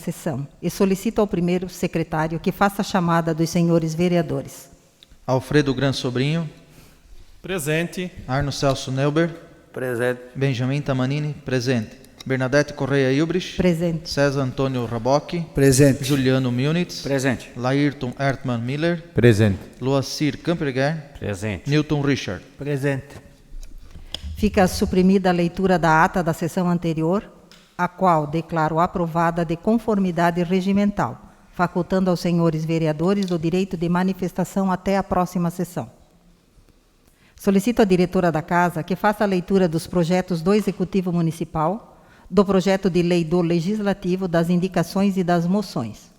sessão e solicito ao primeiro secretário que faça a chamada dos senhores vereadores. Alfredo Gran Sobrinho. Presente. Arno Celso Neuber. Presente. Benjamin Tamanini. Presente. Bernadette Correia Ilbrich. Presente. César Antônio Raboc. Presente. Juliano Munitz. Presente. Laírton Ertmann Miller. Presente. Loacir Camperguer. Presente. Newton Richard. Presente. Fica suprimida a leitura da ata da sessão anterior, a qual declaro aprovada de conformidade regimental, facultando aos senhores vereadores o direito de manifestação até a próxima sessão. Solicito à diretora da Casa que faça a leitura dos projetos do Executivo Municipal, do projeto de lei do Legislativo, das indicações e das moções.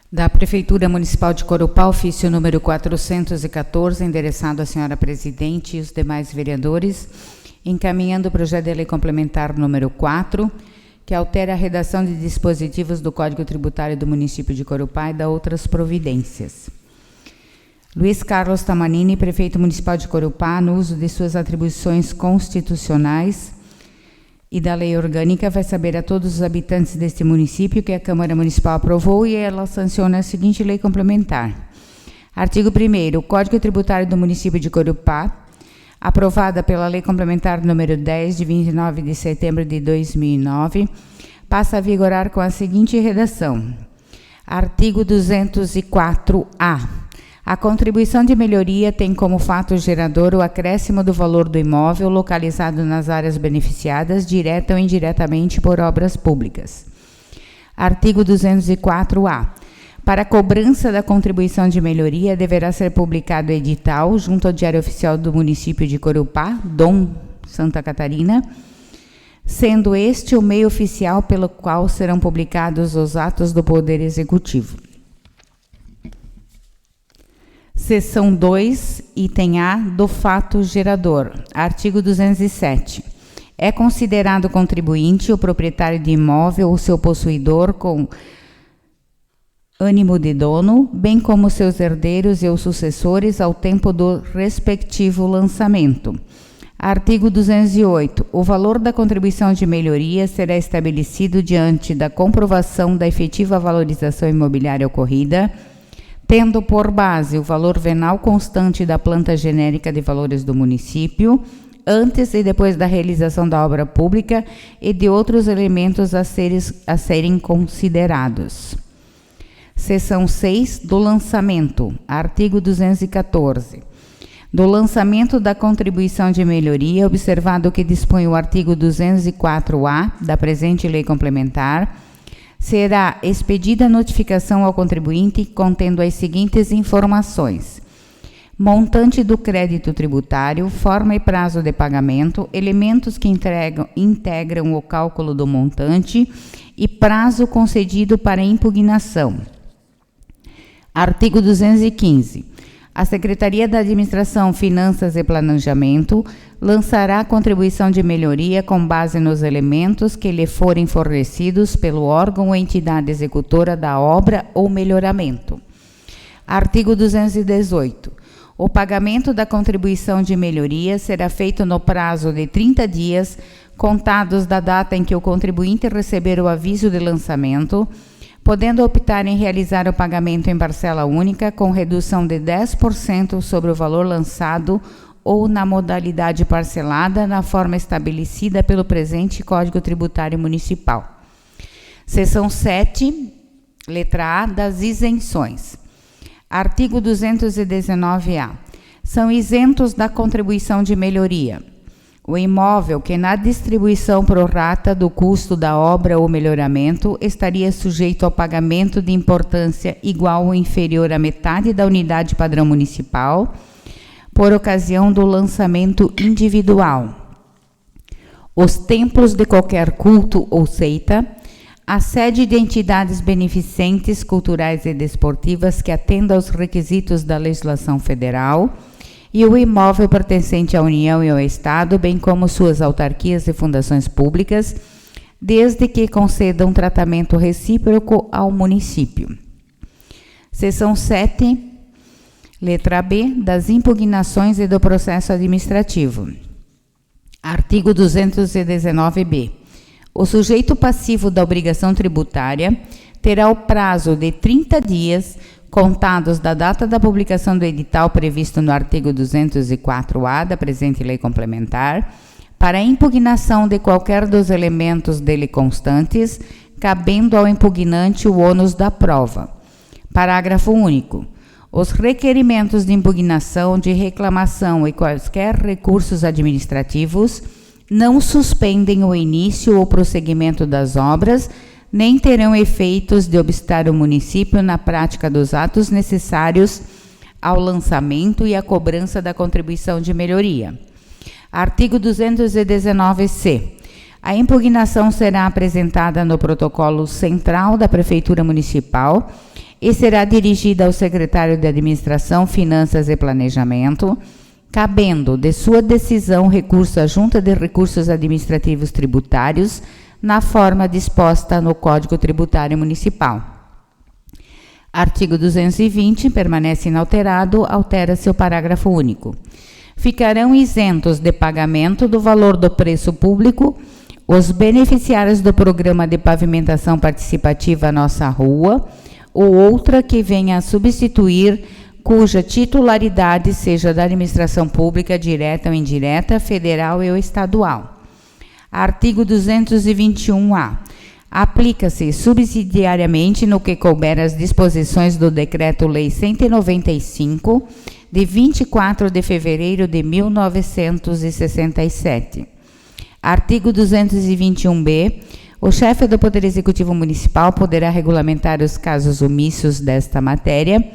Da Prefeitura Municipal de Corupá, ofício número 414, endereçado à senhora Presidente e os demais vereadores, encaminhando o projeto de lei complementar número 4, que altera a redação de dispositivos do Código Tributário do município de Corupá e da outras providências. Luiz Carlos Tamanini, Prefeito Municipal de Corupá, no uso de suas atribuições constitucionais e da lei orgânica, vai saber a todos os habitantes deste município que a Câmara Municipal aprovou e ela sanciona a seguinte lei complementar. Artigo 1º. O Código Tributário do município de Corupá, aprovada pela Lei Complementar número 10, de 29 de setembro de 2009, passa a vigorar com a seguinte redação. Artigo 204-A. A contribuição de melhoria tem como fato gerador o acréscimo do valor do imóvel localizado nas áreas beneficiadas, direta ou indiretamente, por obras públicas. Artigo 204-A. Para a cobrança da contribuição de melhoria, deverá ser publicado edital junto ao Diário Oficial do município de Corupá, DOM, Santa Catarina, sendo este o meio oficial pelo qual serão publicados os atos do Poder Executivo. Seção 2, item A, do fato gerador. Artigo 207. É considerado contribuinte o proprietário de imóvel ou seu possuidor com ânimo de dono, bem como seus herdeiros e os sucessores ao tempo do respectivo lançamento. Artigo 208. O valor da contribuição de melhoria será estabelecido diante da comprovação da efetiva valorização imobiliária ocorrida, tendo por base o valor venal constante da planta genérica de valores do município, antes e depois da realização da obra pública e de outros elementos a serem considerados. Seção 6, do lançamento. Artigo 214. Do lançamento da contribuição de melhoria, observado o que dispõe o artigo 204-A da presente lei complementar, será expedida notificação ao contribuinte contendo as seguintes informações: montante do crédito tributário, forma e prazo de pagamento, elementos que integram o cálculo do montante e prazo concedido para impugnação. Artigo 215. A Secretaria da Administração, Finanças e Planejamento lançará a contribuição de melhoria com base nos elementos que lhe forem fornecidos pelo órgão ou entidade executora da obra ou melhoramento. Artigo 218. O pagamento da contribuição de melhoria será feito no prazo de 30 dias, contados da data em que o contribuinte receber o aviso de lançamento, podendo optar em realizar o pagamento em parcela única com redução de 10% sobre o valor lançado ou na modalidade parcelada na forma estabelecida pelo presente Código Tributário Municipal. Seção 7, letra A, das isenções. Artigo 219-A. São isentos da contribuição de melhoria o imóvel que na distribuição pro rata do custo da obra ou melhoramento estaria sujeito ao pagamento de importância igual ou inferior à metade da unidade padrão municipal por ocasião do lançamento individual. Os templos de qualquer culto ou seita, a sede de entidades beneficentes culturais e desportivas que atendam aos requisitos da legislação federal e o imóvel pertencente à União e ao Estado, bem como suas autarquias e fundações públicas, desde que concedam tratamento recíproco ao município. Seção 7, letra B, das impugnações e do processo administrativo. Artigo 219b. O sujeito passivo da obrigação tributária terá o prazo de 30 dias, contados da data da publicação do edital previsto no artigo 204-A da presente lei complementar, para a impugnação de qualquer dos elementos dele constantes, cabendo ao impugnante o ônus da prova. Parágrafo único. Os requerimentos de impugnação, de reclamação e quaisquer recursos administrativos não suspendem o início ou prosseguimento das obras, nem terão efeitos de obstar o município na prática dos atos necessários ao lançamento e à cobrança da contribuição de melhoria. Artigo 219-C. A impugnação será apresentada no protocolo central da Prefeitura Municipal e será dirigida ao secretário de Administração, Finanças e Planejamento, cabendo de sua decisão recurso à Junta de Recursos Administrativos Tributários, na forma disposta no Código Tributário Municipal. Artigo 220, permanece inalterado, altera-se o parágrafo único. Ficarão isentos de pagamento do valor do preço público os beneficiários do Programa de Pavimentação Participativa Nossa Rua, ou outra que venha a substituir, cuja titularidade seja da administração pública, direta ou indireta, federal e ou estadual. Artigo 221-A. Aplica-se subsidiariamente no que couber as disposições do Decreto-Lei 195, de 24 de fevereiro de 1967. Artigo 221-B. O chefe do Poder Executivo Municipal poderá regulamentar os casos omissos desta matéria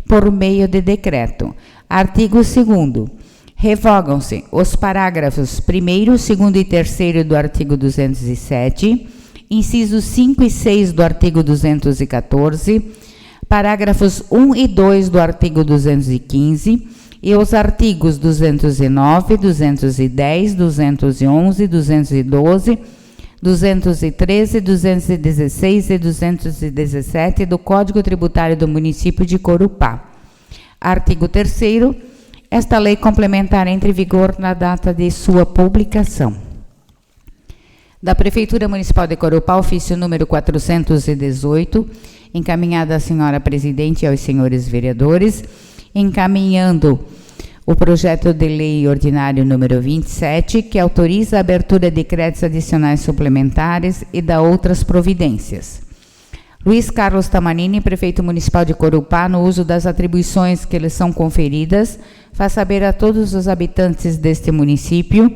por meio de decreto. Artigo 2º. Revogam-se os parágrafos 1º, 2º e 3º do artigo 207, incisos 5 e 6 do artigo 214, parágrafos 1 e 2 do artigo 215 e os artigos 209, 210, 211, 212, 213, 216 e 217 do Código Tributário do Município de Corupá. Artigo 3º. Esta lei complementar entra em vigor na data de sua publicação. Da Prefeitura Municipal de Corupá, ofício número 418, encaminhada à senhora presidente e aos senhores vereadores, encaminhando o projeto de lei ordinário número 27, que autoriza a abertura de créditos adicionais suplementares e da outras providências. Luiz Carlos Tamanini, prefeito municipal de Corupá, no uso das atribuições que lhe são conferidas, faz saber a todos os habitantes deste município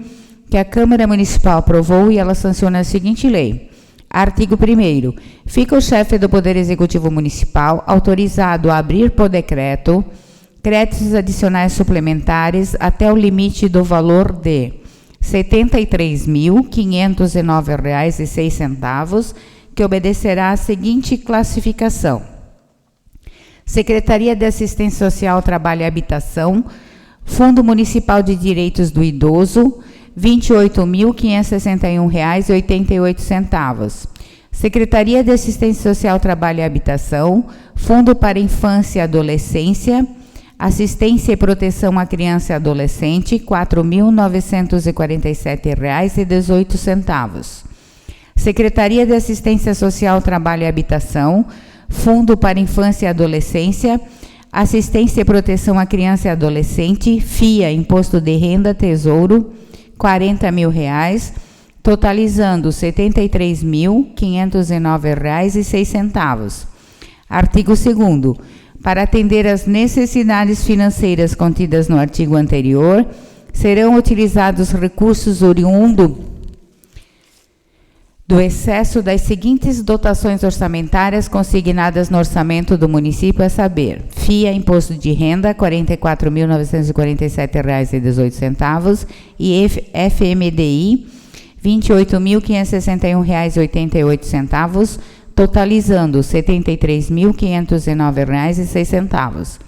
que a Câmara Municipal aprovou e ela sanciona a seguinte lei. Artigo 1º. Fica o chefe do Poder Executivo Municipal autorizado a abrir por decreto créditos adicionais suplementares até o limite do valor de R$ 73.509,06, que obedecerá à seguinte classificação: Secretaria de Assistência Social, Trabalho e Habitação, Fundo Municipal de Direitos do Idoso, R$ 28.561,88. Secretaria de Assistência Social, Trabalho e Habitação, Fundo para Infância e Adolescência, Assistência e Proteção à Criança e Adolescente, R$ 4.947,18. Secretaria de Assistência Social, Trabalho e Habitação, Fundo para Infância e Adolescência, Assistência e Proteção à Criança e Adolescente, FIA, Imposto de Renda, Tesouro, R$ 40.000, totalizando R$ 73.509,06. Artigo 2º. Para atender às necessidades financeiras contidas no artigo anterior, serão utilizados recursos oriundos do excesso das seguintes dotações orçamentárias consignadas no orçamento do município, a saber: FIA, Imposto de Renda, R$ 44.947,18 e FMDI, R$ 28.561,88, totalizando R$ 73.509,06.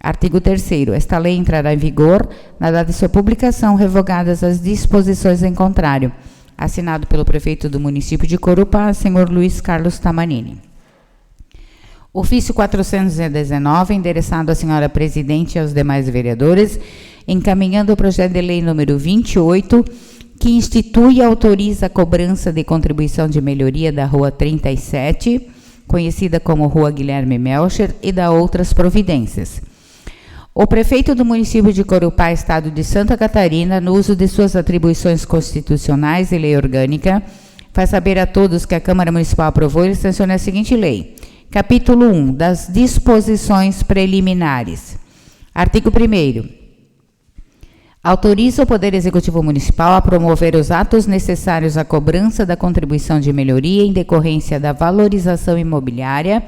Artigo 3º. Esta lei entrará em vigor na data de sua publicação, revogadas as disposições em contrário. Assinado pelo prefeito do município de Corupá, senhor Luiz Carlos Tamanini. Ofício 419, endereçado à senhora presidente e aos demais vereadores, encaminhando o projeto de lei número 28, que institui e autoriza a cobrança de contribuição de melhoria da Rua 37, conhecida como Rua Guilherme Melcher, e da outras providências. O prefeito do município de Corupá, estado de Santa Catarina, no uso de suas atribuições constitucionais e lei orgânica, faz saber a todos que a Câmara Municipal aprovou e sanciona a seguinte lei. Capítulo 1, das disposições preliminares. Artigo 1º. Autoriza o Poder Executivo Municipal a promover os atos necessários à cobrança da contribuição de melhoria em decorrência da valorização imobiliária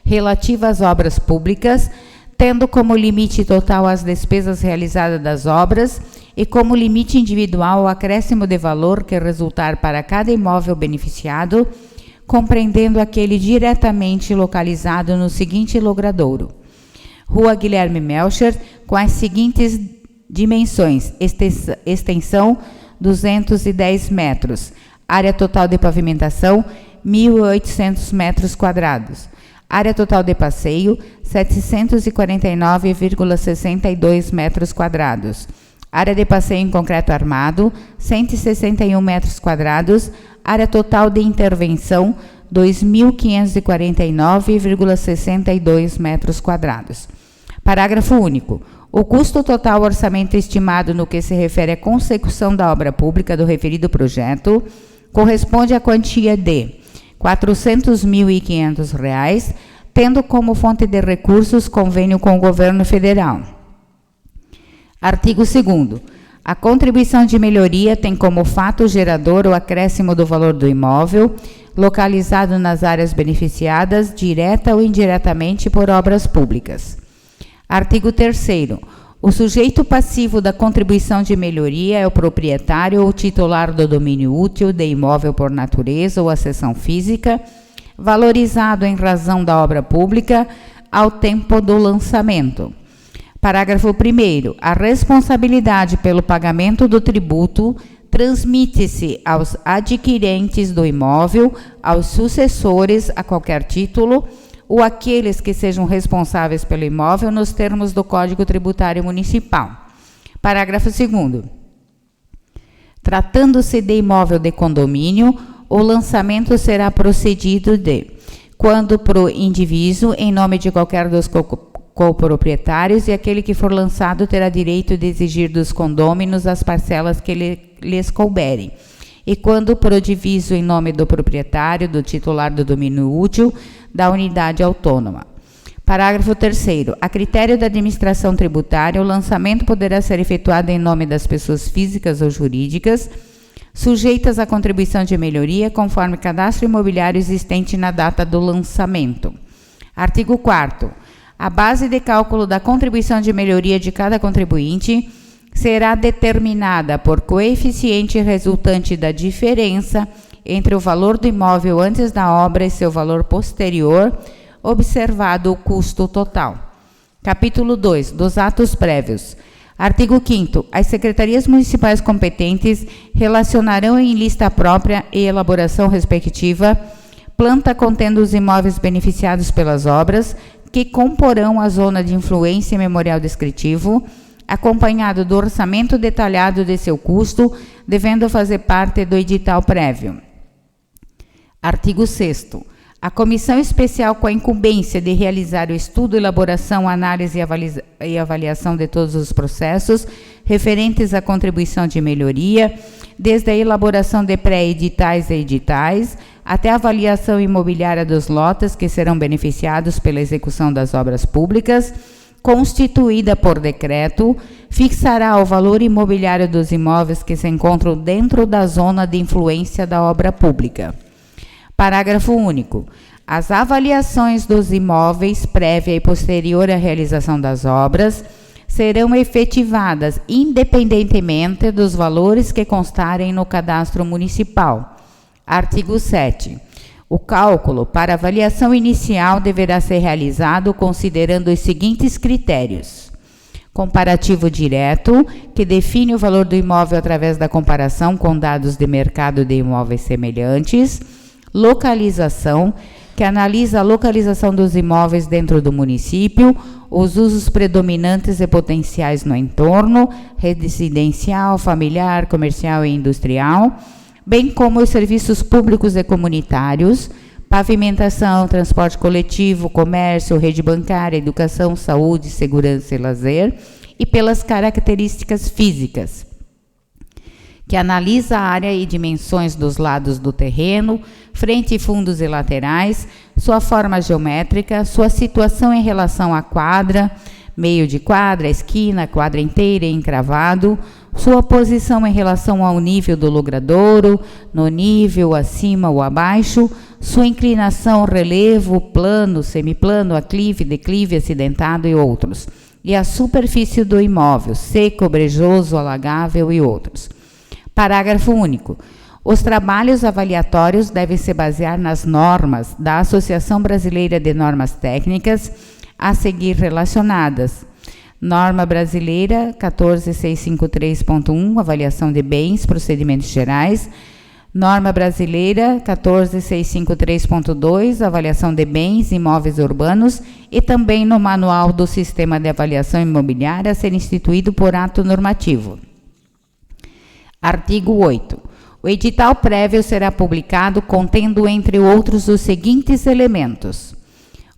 relativa às obras públicas, tendo como limite total as despesas realizadas das obras e como limite individual o acréscimo de valor que resultar para cada imóvel beneficiado, compreendendo aquele diretamente localizado no seguinte logradouro. Rua Guilherme Melcher, com as seguintes dimensões: extensão 210 metros, área total de pavimentação 1.800 metros quadrados, área total de passeio 749,62 metros quadrados, área de passeio em concreto armado 161 metros quadrados, área total de intervenção 2.549,62 metros quadrados. Parágrafo único. O custo total orçamento estimado no que se refere à consecução da obra pública do referido projeto corresponde à quantia de R$ 400.500, tendo como fonte de recursos convênio com o governo federal. Artigo 2º. A contribuição de melhoria tem como fato gerador o acréscimo do valor do imóvel, localizado nas áreas beneficiadas, direta ou indiretamente por obras públicas. Artigo 3º. O sujeito passivo da contribuição de melhoria é o proprietário ou titular do domínio útil de imóvel por natureza ou acessão física, valorizado em razão da obra pública ao tempo do lançamento. Parágrafo 1º. A responsabilidade pelo pagamento do tributo transmite-se aos adquirentes do imóvel, aos sucessores a qualquer título, ou aqueles que sejam responsáveis pelo imóvel nos termos do Código Tributário Municipal. Parágrafo 2º. Tratando-se de imóvel de condomínio, o lançamento será procedido de, quando pro indivíduo, em nome de qualquer dos coproprietários, e aquele que for lançado terá direito de exigir dos condôminos as parcelas que lhes couberem. E quando pro diviso em nome do proprietário, do titular do domínio útil, da unidade autônoma. Parágrafo 3º. A critério da administração tributária, o lançamento poderá ser efetuado em nome das pessoas físicas ou jurídicas, sujeitas à contribuição de melhoria, conforme cadastro imobiliário existente na data do lançamento. Artigo 4º. A base de cálculo da contribuição de melhoria de cada contribuinte será determinada por coeficiente resultante da diferença entre o valor do imóvel antes da obra e seu valor posterior, observado o custo total. Capítulo 2. Dos atos prévios. Artigo 5º. As secretarias municipais competentes relacionarão em lista própria e elaboração respectiva planta contendo os imóveis beneficiados pelas obras que comporão a zona de influência memorial descritivo, acompanhado do orçamento detalhado de seu custo, devendo fazer parte do edital prévio. Artigo 6º. A comissão especial com a incumbência de realizar o estudo, elaboração, análise e avaliação de todos os processos referentes à contribuição de melhoria, desde a elaboração de pré-editais e editais, até a avaliação imobiliária dos lotes que serão beneficiados pela execução das obras públicas, constituída por decreto, fixará o valor imobiliário dos imóveis que se encontram dentro da zona de influência da obra pública. Parágrafo único. As avaliações dos imóveis, prévia e posterior à realização das obras, serão efetivadas independentemente dos valores que constarem no cadastro municipal. Artigo 7º. O cálculo para avaliação inicial deverá ser realizado considerando os seguintes critérios: comparativo direto, que define o valor do imóvel através da comparação com dados de mercado de imóveis semelhantes; localização, que analisa a localização dos imóveis dentro do município, os usos predominantes e potenciais no entorno, residencial, familiar, comercial e industrial, bem como os serviços públicos e comunitários, pavimentação, transporte coletivo, comércio, rede bancária, educação, saúde, segurança e lazer, e pelas características físicas, que analisa a área e dimensões dos lados do terreno, frente, fundos e laterais, sua forma geométrica, sua situação em relação à quadra, meio de quadra, esquina, quadra inteira e encravado, sua posição em relação ao nível do logradouro, no nível, acima ou abaixo, sua inclinação, relevo, plano, semiplano, aclive, declive, acidentado e outros, e a superfície do imóvel, seco, brejoso, alagável e outros. Parágrafo único. Os trabalhos avaliatórios devem se basear nas normas da Associação Brasileira de Normas Técnicas a seguir relacionadas. Norma Brasileira 14653.1, avaliação de bens, procedimentos gerais. Norma Brasileira 14653.2, avaliação de bens, imóveis urbanos, e também no Manual do Sistema de Avaliação Imobiliária a ser instituído por ato normativo. Artigo 8. O edital prévio será publicado contendo, entre outros, os seguintes elementos: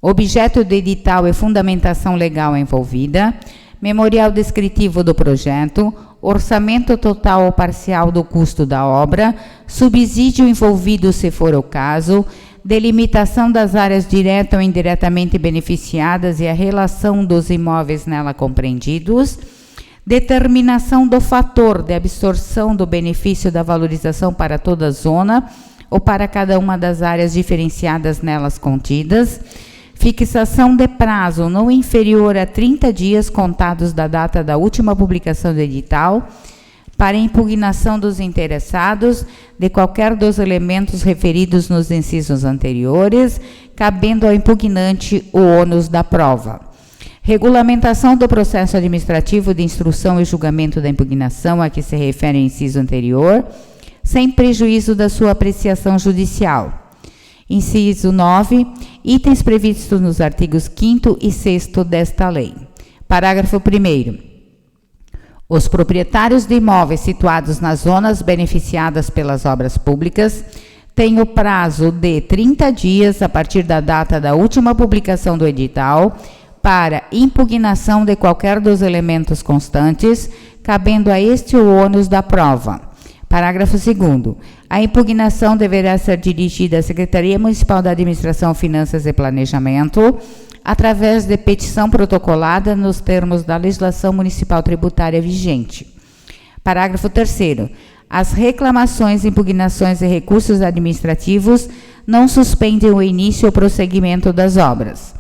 objeto do edital e fundamentação legal envolvida, memorial descritivo do projeto, orçamento total ou parcial do custo da obra, subsídio envolvido se for o caso, delimitação das áreas direta ou indiretamente beneficiadas e a relação dos imóveis nela compreendidos, determinação do fator de absorção do benefício da valorização para toda a zona ou para cada uma das áreas diferenciadas nelas contidas, fixação de prazo não inferior a 30 dias contados da data da última publicação do edital para impugnação dos interessados de qualquer dos elementos referidos nos incisos anteriores, cabendo ao impugnante o ônus da prova. Regulamentação do processo administrativo de instrução e julgamento da impugnação a que se refere o inciso anterior, sem prejuízo da sua apreciação judicial. Inciso 9. Itens previstos nos artigos 5º e 6º desta lei. Parágrafo 1º. Os proprietários de imóveis situados nas zonas beneficiadas pelas obras públicas têm o prazo de 30 dias a partir da data da última publicação do edital para impugnação de qualquer dos elementos constantes, cabendo a este o ônus da prova. Parágrafo 2º. A impugnação deverá ser dirigida à Secretaria Municipal da Administração, Finanças e Planejamento, através de petição protocolada nos termos da legislação municipal tributária vigente. Parágrafo 3º. As reclamações, impugnações e recursos administrativos não suspendem o início ou prosseguimento das obras.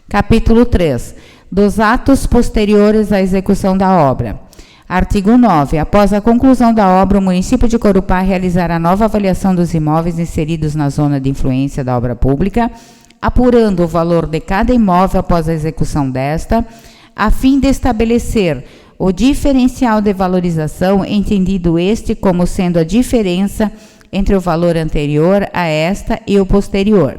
Capítulo 3. Dos atos posteriores à execução da obra. Artigo 9. Após a conclusão da obra, o município de Corupá realizará nova avaliação dos imóveis inseridos na zona de influência da obra pública, apurando o valor de cada imóvel após a execução desta, a fim de estabelecer o diferencial de valorização, entendido este como sendo a diferença entre o valor anterior a esta e o posterior.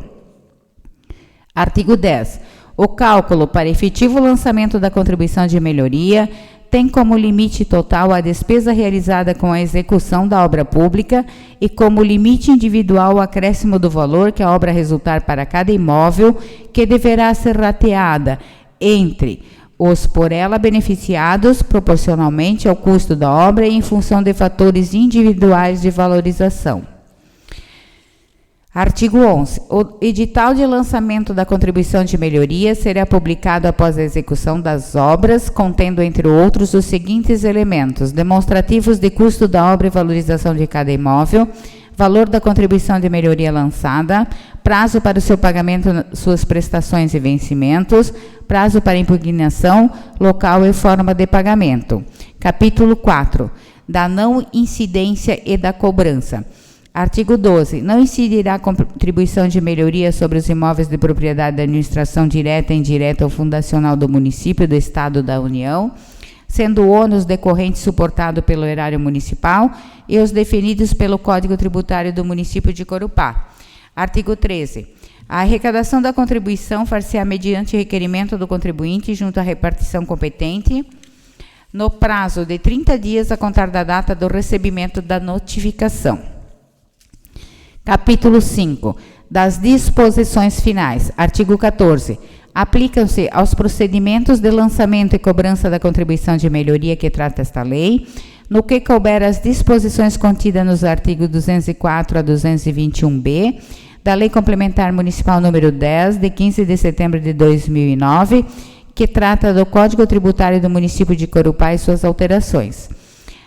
Artigo 10. O cálculo para efetivo lançamento da contribuição de melhoria tem como limite total a despesa realizada com a execução da obra pública e como limite individual o acréscimo do valor que a obra resultar para cada imóvel, que deverá ser rateada entre os por ela beneficiados proporcionalmente ao custo da obra e em função de fatores individuais de valorização. Artigo 11. O edital de lançamento da contribuição de melhoria será publicado após a execução das obras, contendo, entre outros, os seguintes elementos: demonstrativos de custo da obra e valorização de cada imóvel, valor da contribuição de melhoria lançada, prazo para o seu pagamento, suas prestações e vencimentos, prazo para impugnação, local e forma de pagamento. Capítulo 4. Da não incidência e da cobrança. Artigo 12. Não incidirá contribuição de melhoria sobre os imóveis de propriedade da administração direta, indireta ou fundacional do município, do Estado ou da União, sendo o ônus decorrente suportado pelo erário municipal e os definidos pelo Código Tributário do município de Corupá. Artigo 13. A arrecadação da contribuição far-se-á mediante requerimento do contribuinte junto à repartição competente, no prazo de 30 dias a contar da data do recebimento da notificação. Capítulo 5. Das disposições finais. Artigo 14. Aplicam-se aos procedimentos de lançamento e cobrança da contribuição de melhoria que trata esta lei, no que couber as disposições contidas nos artigos 204 a 221b da Lei Complementar Municipal número 10, de 15 de setembro de 2009, que trata do Código Tributário do município de Corupá e suas alterações.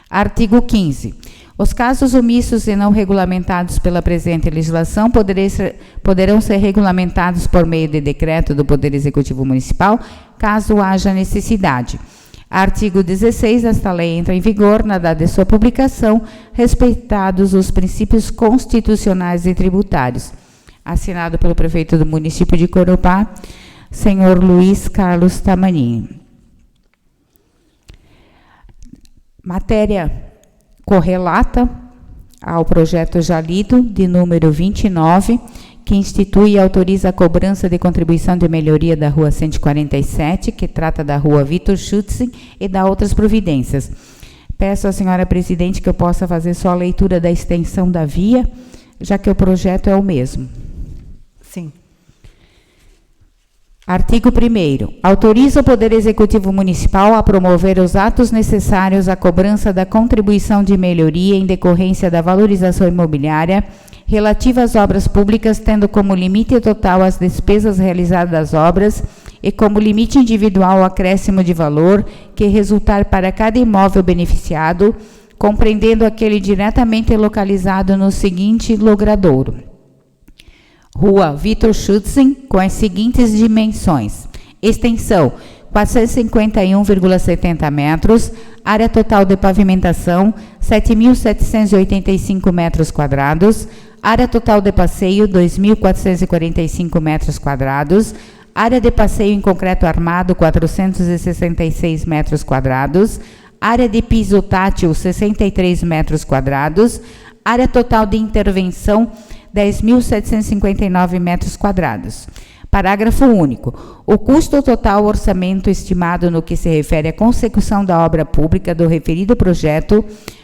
Artigo 15. Os casos omissos e não regulamentados pela presente legislação poderão ser regulamentados por meio de decreto do Poder Executivo Municipal, caso haja necessidade. Artigo 16. Esta lei entra em vigor na data de sua publicação, respeitados os princípios constitucionais e tributários. Assinado pelo prefeito do município de Corupá, senhor Luiz Carlos Tamanin. Matéria correlata ao projeto já lido, de número 29, que institui e autoriza a cobrança de contribuição de melhoria da Rua 147, que trata da Rua Vitor Schutzen, e da outras providências. Peço à senhora presidente que eu possa fazer só a leitura da extensão da via, já que o projeto é o mesmo. Sim. Artigo 1º. Autoriza o Poder Executivo Municipal a promover os atos necessários à cobrança da contribuição de melhoria em decorrência da valorização imobiliária relativa às obras públicas, tendo como limite total as despesas realizadas das obras e como limite individual o acréscimo de valor que resultar para cada imóvel beneficiado, compreendendo aquele diretamente localizado no seguinte logradouro: Rua Vitor Schutzen, com as seguintes dimensões: extensão 451,70 metros, área total de pavimentação 7.785 metros quadrados, área total de passeio 2.445 metros quadrados, área de passeio em concreto armado 466 metros quadrados, área de piso tátil 63 metros quadrados, área total de intervenção 10.759 metros quadrados. Parágrafo único. O custo total orçamento estimado no que se refere à consecução da obra pública do referido projeto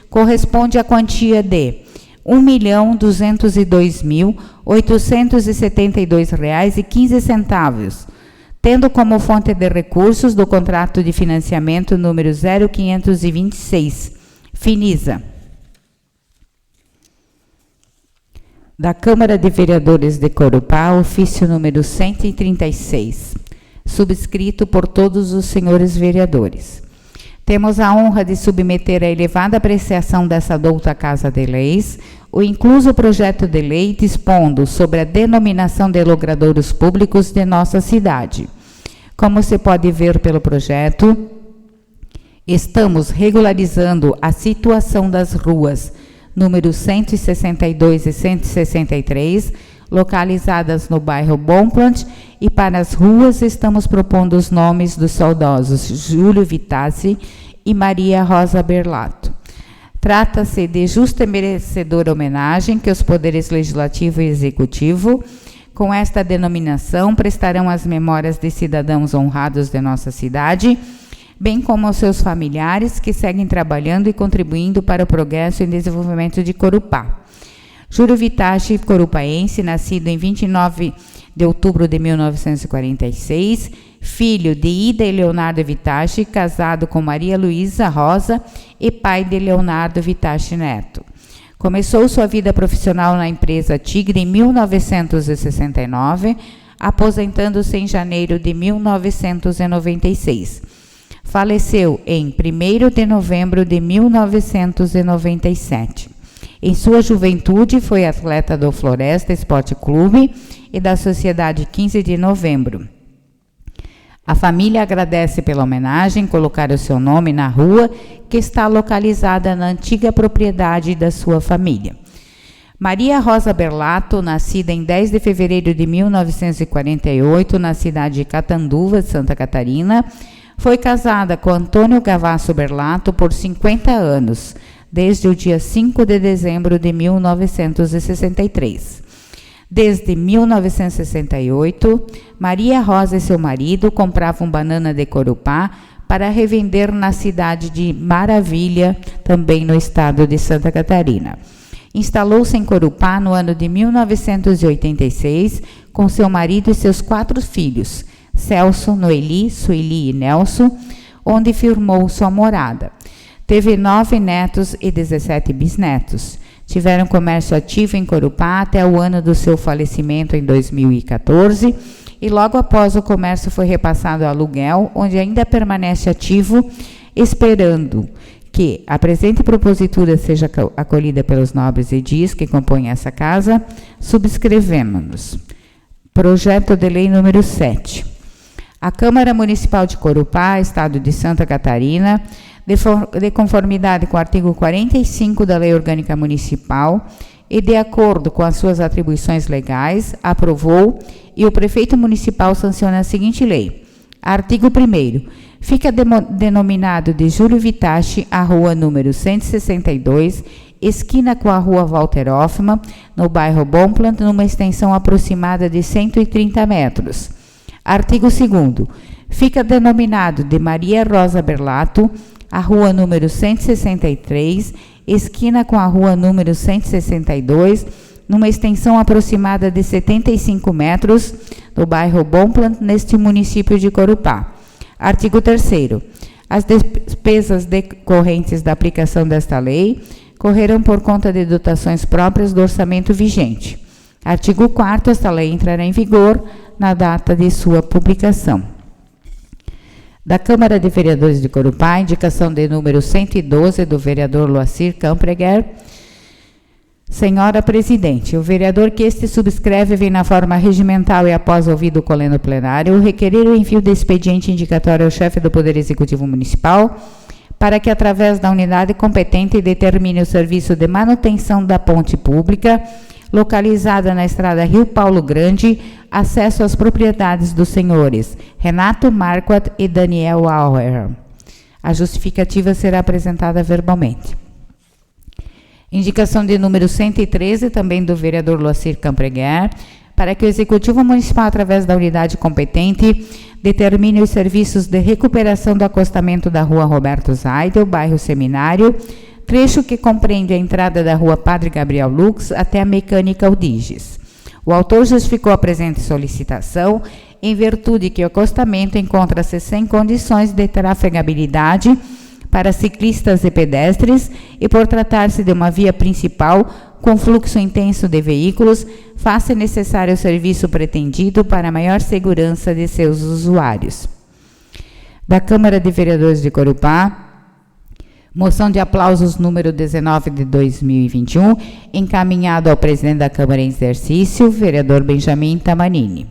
corresponde à quantia de R$ 1.202.872,15, tendo como fonte de recursos do contrato de financiamento número 0526, Finisa, da Câmara de Vereadores de Corupá, ofício número 136, subscrito por todos os senhores vereadores. Temos a honra de submeter à elevada apreciação dessa douta Casa de Leis o incluso projeto de lei dispondo sobre a denominação de logradouros públicos de nossa cidade. Como se pode ver pelo projeto, estamos regularizando a situação das ruas números 162 e 163, localizadas no bairro Bonpland, e para as ruas estamos propondo os nomes dos saudosos Júlio Vitassi e Maria Rosa Berlato. Trata-se de justa e merecedora homenagem que os poderes legislativo e executivo, com esta denominação, prestarão às memórias de cidadãos honrados de nossa cidade, bem como aos seus familiares que seguem trabalhando e contribuindo para o progresso e desenvolvimento de Corupá. Júlio Vitassi, corupaense, nascido em 29 de outubro de 1946, filho de Ida e Leonardo Vitassi, casado com Maria Luísa Rosa e pai de Leonardo Vitassi Neto. Começou sua vida profissional na empresa Tigre em 1969, aposentando-se em janeiro de 1996. Faleceu em 1º de novembro de 1997. Em sua juventude, foi atleta do Floresta Esporte Clube e da Sociedade 15 de Novembro. A família agradece pela homenagem, colocar o seu nome na rua, que está localizada na antiga propriedade da sua família. Maria Rosa Berlato, nascida em 10 de fevereiro de 1948, na cidade de Catanduva, Santa Catarina, foi casada com Antônio Gavasso Berlato por 50 anos, desde o dia 5 de dezembro de 1963. Desde 1968, Maria Rosa e seu marido compravam banana de Corupá para revender na cidade de Maravilha, também no estado de Santa Catarina. Instalou-se em Corupá no ano de 1986 com seu marido e seus 4 filhos, Celso, Noeli, Sueli e Nelson, onde firmou sua morada. Teve 9 netos e 17 bisnetos. Tiveram comércio ativo em Corupá até o ano do seu falecimento em 2014 e logo após o comércio foi repassado a aluguel, onde ainda permanece ativo, esperando que a presente propositura seja acolhida pelos nobres edis que compõem essa casa. Subscrevemos-nos. Projeto de Lei número 7. A Câmara Municipal de Corupá, Estado de Santa Catarina, de conformidade com o artigo 45 da Lei Orgânica Municipal e de acordo com as suas atribuições legais, aprovou e o prefeito municipal sanciona a seguinte lei. Artigo 1º. Fica denominado de Júlio Vitachi a rua número 162, esquina com a rua Walter Hoffmann, no bairro Bonpland, numa extensão aproximada de 130 metros. Artigo 2º. Fica denominado de Maria Rosa Berlato a rua número 163, esquina com a rua número 162, numa extensão aproximada de 75 metros, no bairro Bonpland, neste município de Corupá. Artigo 3º. As despesas decorrentes da aplicação desta lei correrão por conta de dotações próprias do orçamento vigente. Artigo 4º. Esta lei entrará em vigor na data de sua publicação. Da Câmara de Vereadores de Corupá, indicação de número 112 do vereador Loacir Campreguer. Senhora Presidente, o vereador que este subscreve vem na forma regimental e após ouvido o coleno plenário, requerer o envio de expediente indicatório ao chefe do Poder Executivo Municipal para que, através da unidade competente, determine o serviço de manutenção da ponte pública localizada na estrada Rio Paulo Grande, acesso às propriedades dos senhores Renato Marquardt e Daniel Auer. A justificativa será apresentada verbalmente. Indicação de número 113, também do vereador Loacir Campreguer, para que o Executivo Municipal, através da unidade competente, determine os serviços de recuperação do acostamento da rua Roberto Zaidel, bairro Seminário, trecho que compreende a entrada da rua Padre Gabriel Lux até a Mecânica Udiges. O autor justificou a presente solicitação em virtude que o acostamento encontra-se sem condições de trafegabilidade para ciclistas e pedestres e por tratar-se de uma via principal com fluxo intenso de veículos, faz-se necessário o serviço pretendido para maior segurança de seus usuários. Da Câmara de Vereadores de Corupá, moção de aplausos número 19 de 2021, encaminhado ao presidente da Câmara em exercício, vereador Benjamin Tamanini.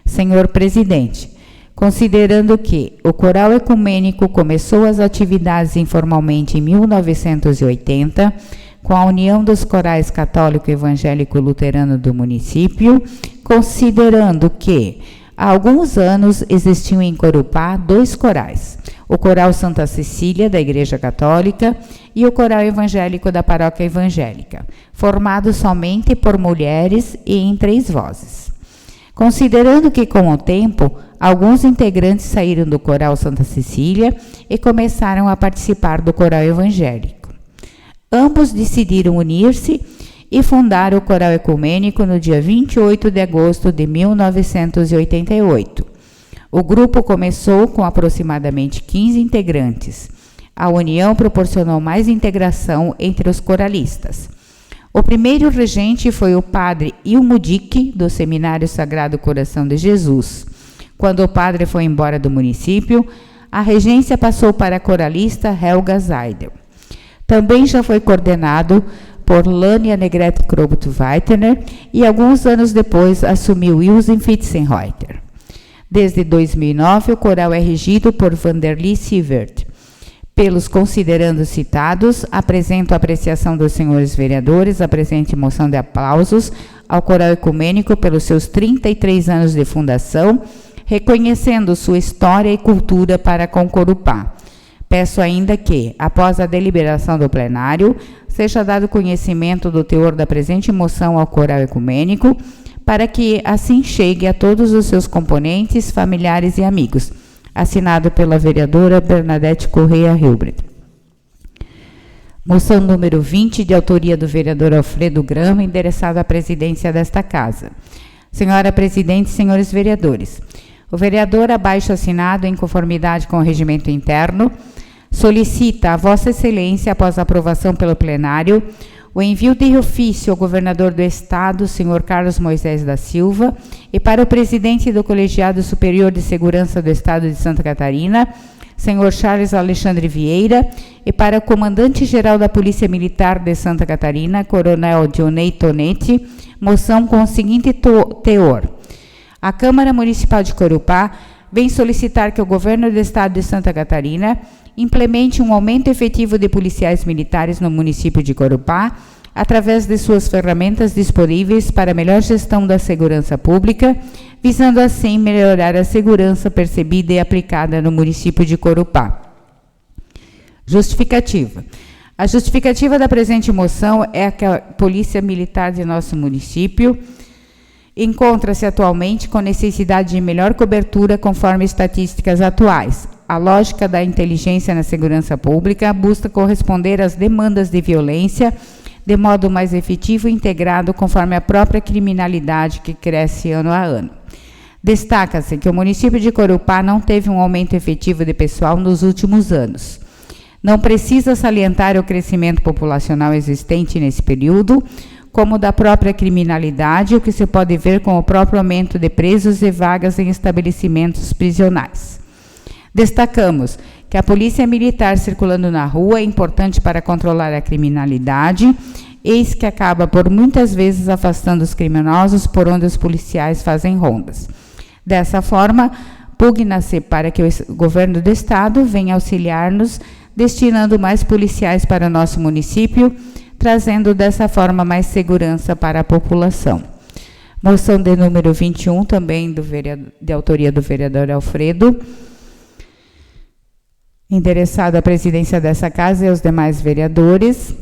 Senhor Presidente, considerando que o Coral Ecumênico começou as atividades informalmente em 1980, com a União dos Corais Católico Evangélico Luterano do município, considerando que há alguns anos existiam em Corupá 2 corais, o Coral Santa Cecília, da Igreja Católica, e o Coral Evangélico da Paróquia Evangélica, formados somente por mulheres e em 3 vozes. Considerando que, com o tempo, alguns integrantes saíram do Coral Santa Cecília e começaram a participar do Coral Evangélico. Ambos decidiram unir-se e fundar o Coral Ecumênico no dia 28 de agosto de 1988. O grupo começou com aproximadamente 15 integrantes. A união proporcionou mais integração entre os coralistas. O primeiro regente foi o padre Ilmudic, do Seminário Sagrado Coração de Jesus. Quando o padre foi embora do município, a regência passou para a coralista Helga Zaidel. Também já foi coordenado por Lânia Negrete Krobut-Weitener e alguns anos depois assumiu Wilson Fitzenreuter. Desde 2009, o coral é regido por Vanderly Sievert. Pelos considerandos citados, apresento a apreciação dos senhores vereadores a presente moção de aplausos ao Coral Ecumênico pelos seus 33 anos de fundação, reconhecendo sua história e cultura para com Corupá. Peço ainda que, após a deliberação do plenário, seja dado conhecimento do teor da presente moção ao Coral Ecumênico, para que assim chegue a todos os seus componentes, familiares e amigos. Assinado pela vereadora Bernadette Correia Hilbert. Moção número 20, de autoria do vereador Alfredo Grama, endereçada à presidência desta Casa. Senhora Presidente, senhores vereadores, o vereador abaixo assinado, em conformidade com o regimento interno, solicita a Vossa Excelência, após a aprovação pelo plenário, o envio de ofício ao governador do Estado, senhor Carlos Moisés da Silva, e para o presidente do Colegiado Superior de Segurança do Estado de Santa Catarina, senhor Charles Alexandre Vieira, e para o comandante-geral da Polícia Militar de Santa Catarina, coronel Dionei Tonetti, moção com o seguinte teor. A Câmara Municipal de Corupá vem solicitar que o governo do Estado de Santa Catarina implemente um aumento efetivo de policiais militares no município de Corupá, através de suas ferramentas disponíveis para a melhor gestão da segurança pública, visando assim melhorar a segurança percebida e aplicada no município de Corupá. Justificativa. A justificativa da presente moção é que a Polícia Militar de nosso município encontra-se atualmente com necessidade de melhor cobertura conforme estatísticas atuais. A lógica da inteligência na segurança pública busca corresponder às demandas de violência de modo mais efetivo e integrado conforme a própria criminalidade que cresce ano a ano. Destaca-se que o município de Corupá não teve um aumento efetivo de pessoal nos últimos anos. Não precisa salientar o crescimento populacional existente nesse período, como da própria criminalidade, o que se pode ver com o próprio aumento de presos e vagas em estabelecimentos prisionais. Destacamos que a polícia militar circulando na rua é importante para controlar a criminalidade, eis que acaba por muitas vezes afastando os criminosos por onde os policiais fazem rondas. Dessa forma, pugna-se para que o governo do Estado venha auxiliar-nos, destinando mais policiais para o nosso município, trazendo dessa forma mais segurança para a população. Moção de número 21, também de autoria do vereador Alfredo, endereçado à presidência dessa Casa e aos demais vereadores.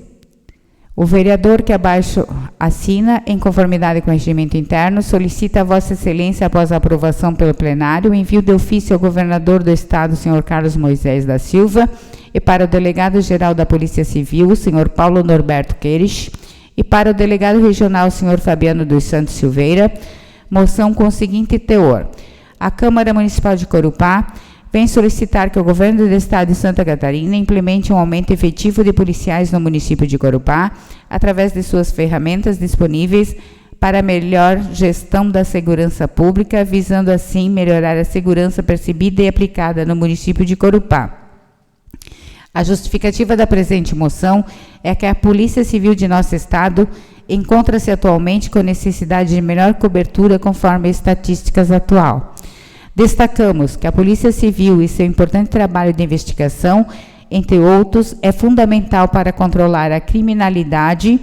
O vereador que abaixo assina, em conformidade com o regimento interno, solicita a Vossa Excelência, após a aprovação pelo plenário, o envio de ofício ao governador do Estado, senhor Carlos Moisés da Silva, e para o delegado-geral da Polícia Civil, senhor Paulo Norberto Queires, e para o delegado regional, senhor Fabiano dos Santos Silveira, moção com o seguinte teor. A Câmara Municipal de Corupá vem solicitar que o governo do Estado de Santa Catarina implemente um aumento efetivo de policiais no município de Corupá, através de suas ferramentas disponíveis para a melhor gestão da segurança pública, visando assim melhorar a segurança percebida e aplicada no município de Corupá. A justificativa da presente moção é que a Polícia Civil de nosso Estado encontra-se atualmente com necessidade de melhor cobertura conforme as estatísticas atual. Destacamos que a Polícia Civil e seu importante trabalho de investigação, entre outros, é fundamental para controlar a criminalidade,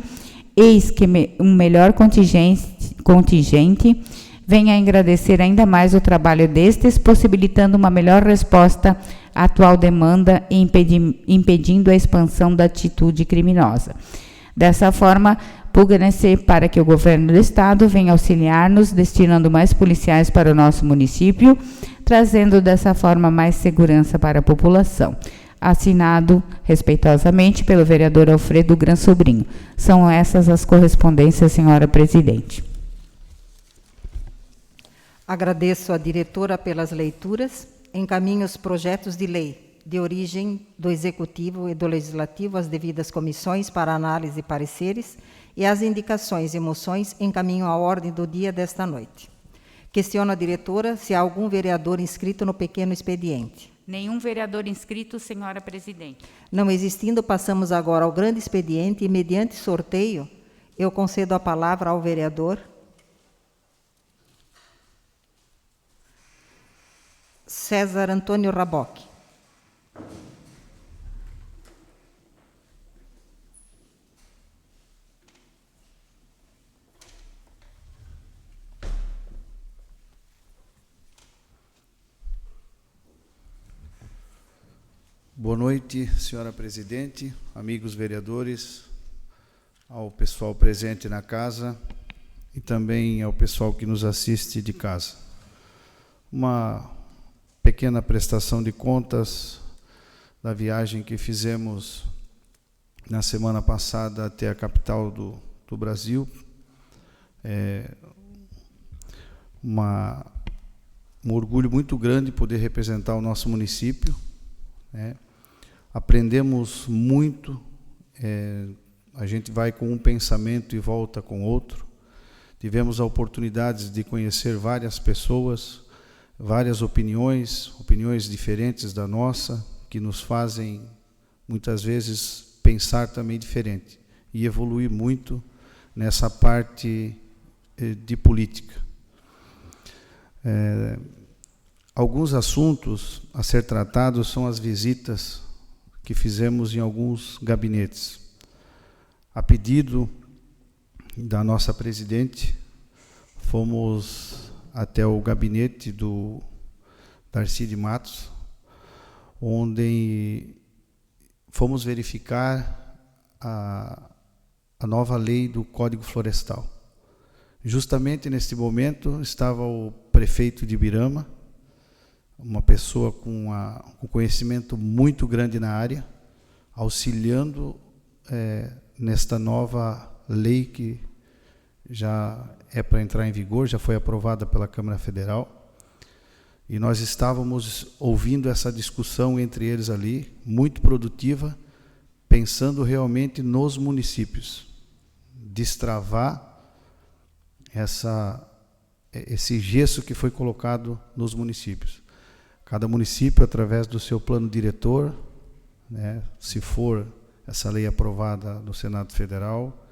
eis que um melhor contingente venha a agradecer ainda mais o trabalho destes, possibilitando uma melhor resposta à atual demanda e impedindo a expansão da atitude criminosa. Dessa forma, pugna-se para que o governo do Estado venha auxiliar-nos, destinando mais policiais para o nosso município, trazendo dessa forma mais segurança para a população. Assinado, respeitosamente, pelo vereador Alfredo Gran Sobrinho. São essas as correspondências, senhora Presidente. Agradeço à diretora pelas leituras. Encaminho os projetos de lei de origem do Executivo e do Legislativo às devidas comissões para análise e pareceres, e as indicações e moções encaminham à ordem do dia desta noite. Questiono a diretora se há algum vereador inscrito no pequeno expediente. Nenhum vereador inscrito, senhora Presidente. Não existindo, passamos agora ao grande expediente e, mediante sorteio, eu concedo a palavra ao vereador César Antônio Raboc. Boa noite, senhora presidente, amigos vereadores, ao pessoal presente na casa e também ao pessoal que nos assiste de casa. Uma pequena prestação de contas da viagem que fizemos na semana passada até a capital do Brasil. Um orgulho muito grande poder representar o nosso município. Aprendemos muito, a gente vai com um pensamento e volta com outro. Tivemos a oportunidade de conhecer várias pessoas, várias opiniões diferentes da nossa, que nos fazem, muitas vezes, pensar também diferente e evoluir muito nessa parte de política. Alguns assuntos a ser tratados são as visitas que fizemos em alguns gabinetes. A pedido da nossa presidente, fomos até o gabinete do Darcy de Matos, onde fomos verificar a nova lei do Código Florestal. Justamente neste momento estava o prefeito de Ibirama, uma pessoa com um conhecimento muito grande na área, auxiliando nesta nova lei que já é para entrar em vigor, já foi aprovada pela Câmara Federal. E nós estávamos ouvindo essa discussão entre eles ali, muito produtiva, pensando realmente nos municípios, destravar esse gesso que foi colocado nos municípios. Cada município, através do seu plano diretor, se for essa lei aprovada no Senado Federal,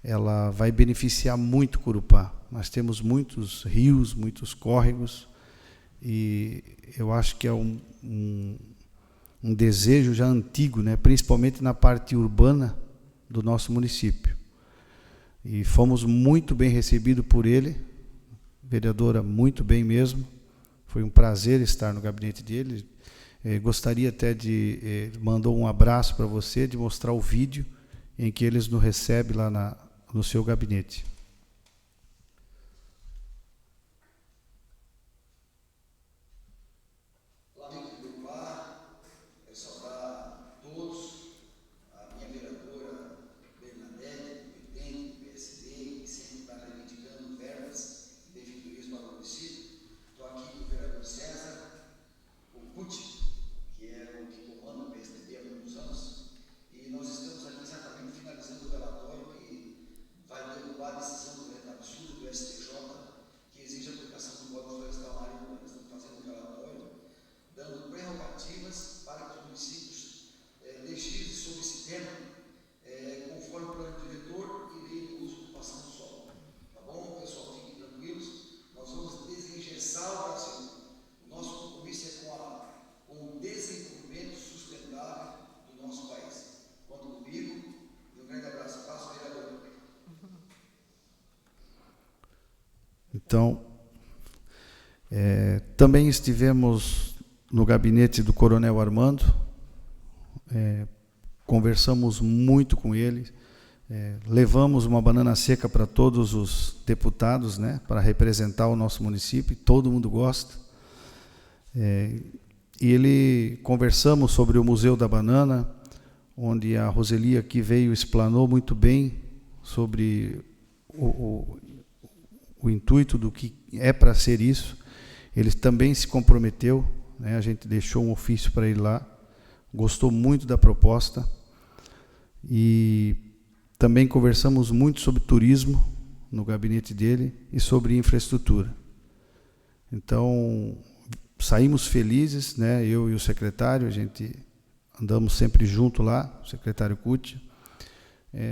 ela vai beneficiar muito Corupá. Nós temos muitos rios, muitos córregos, e eu acho que é um desejo já antigo, principalmente na parte urbana do nosso município. E fomos muito bem recebidos por ele, vereadora, muito bem mesmo. Foi um prazer estar no gabinete dele. Gostaria até mandou um abraço para você, de mostrar o vídeo em que eles nos recebem lá no seu gabinete. Então, também estivemos no gabinete do Coronel Armando, conversamos muito com ele, levamos uma banana seca para todos os deputados, para representar o nosso município, todo mundo gosta. E conversamos sobre o Museu da Banana, onde a Roseli aqui veio, explanou muito bem sobre o intuito do que é para ser isso. Ele também se comprometeu, a gente deixou um ofício para ele lá, gostou muito da proposta, e também conversamos muito sobre turismo no gabinete dele e sobre infraestrutura. Então, saímos felizes, eu e o secretário, a gente andamos sempre junto lá, o secretário Cutia,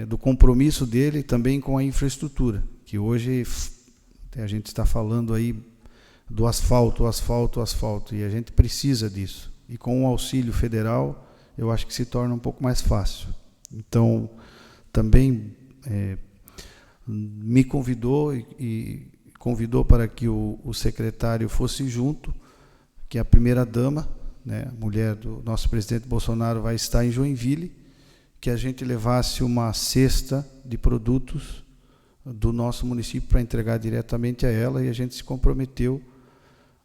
do compromisso dele também com a infraestrutura, que hoje a gente está falando aí do asfalto, e a gente precisa disso. E com o auxílio federal, eu acho que se torna um pouco mais fácil. Então, também me convidou e convidou para que o secretário fosse junto, que é a primeira-dama, né, mulher do nosso presidente Bolsonaro, vai estar em Joinville, que a gente levasse uma cesta de produtos do nosso município para entregar diretamente a ela, e a gente se comprometeu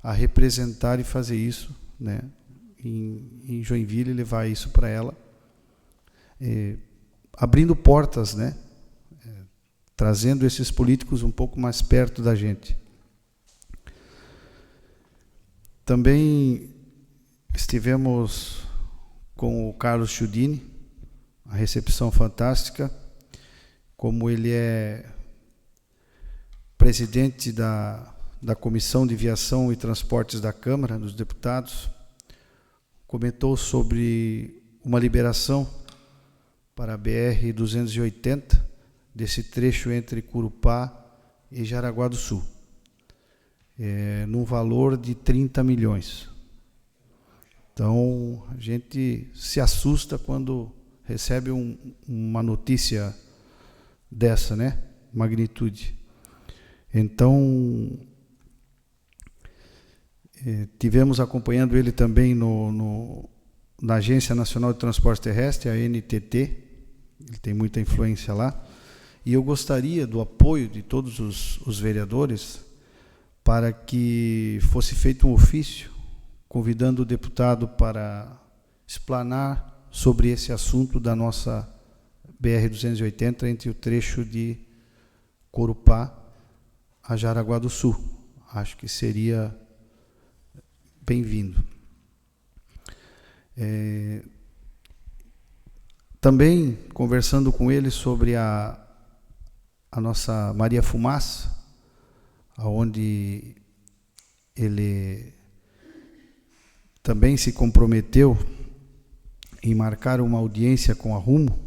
a representar e fazer isso, né, em Joinville, levar isso para ela, abrindo portas, né, trazendo esses políticos um pouco mais perto da gente. Também estivemos com o Carlos Chiudini, a recepção fantástica, como ele é presidente da Comissão de Viação e Transportes da Câmara dos Deputados, comentou sobre uma liberação para a BR-280, desse trecho entre Curupá e Jaraguá do Sul, num valor de 30 milhões. Então, a gente se assusta quando recebe uma notícia dessa, né, magnitude. Então, tivemos acompanhando ele também na Agência Nacional de Transporte Terrestre, a NTT, ele tem muita influência lá, e eu gostaria do apoio de todos os vereadores para que fosse feito um ofício convidando o deputado para explanar sobre esse assunto da nossa BR-280 entre o trecho de Corupá a Jaraguá do Sul. Acho que seria bem-vindo. Também conversando com ele sobre a nossa Maria Fumaça, onde ele também se comprometeu em marcar uma audiência com a Rumo.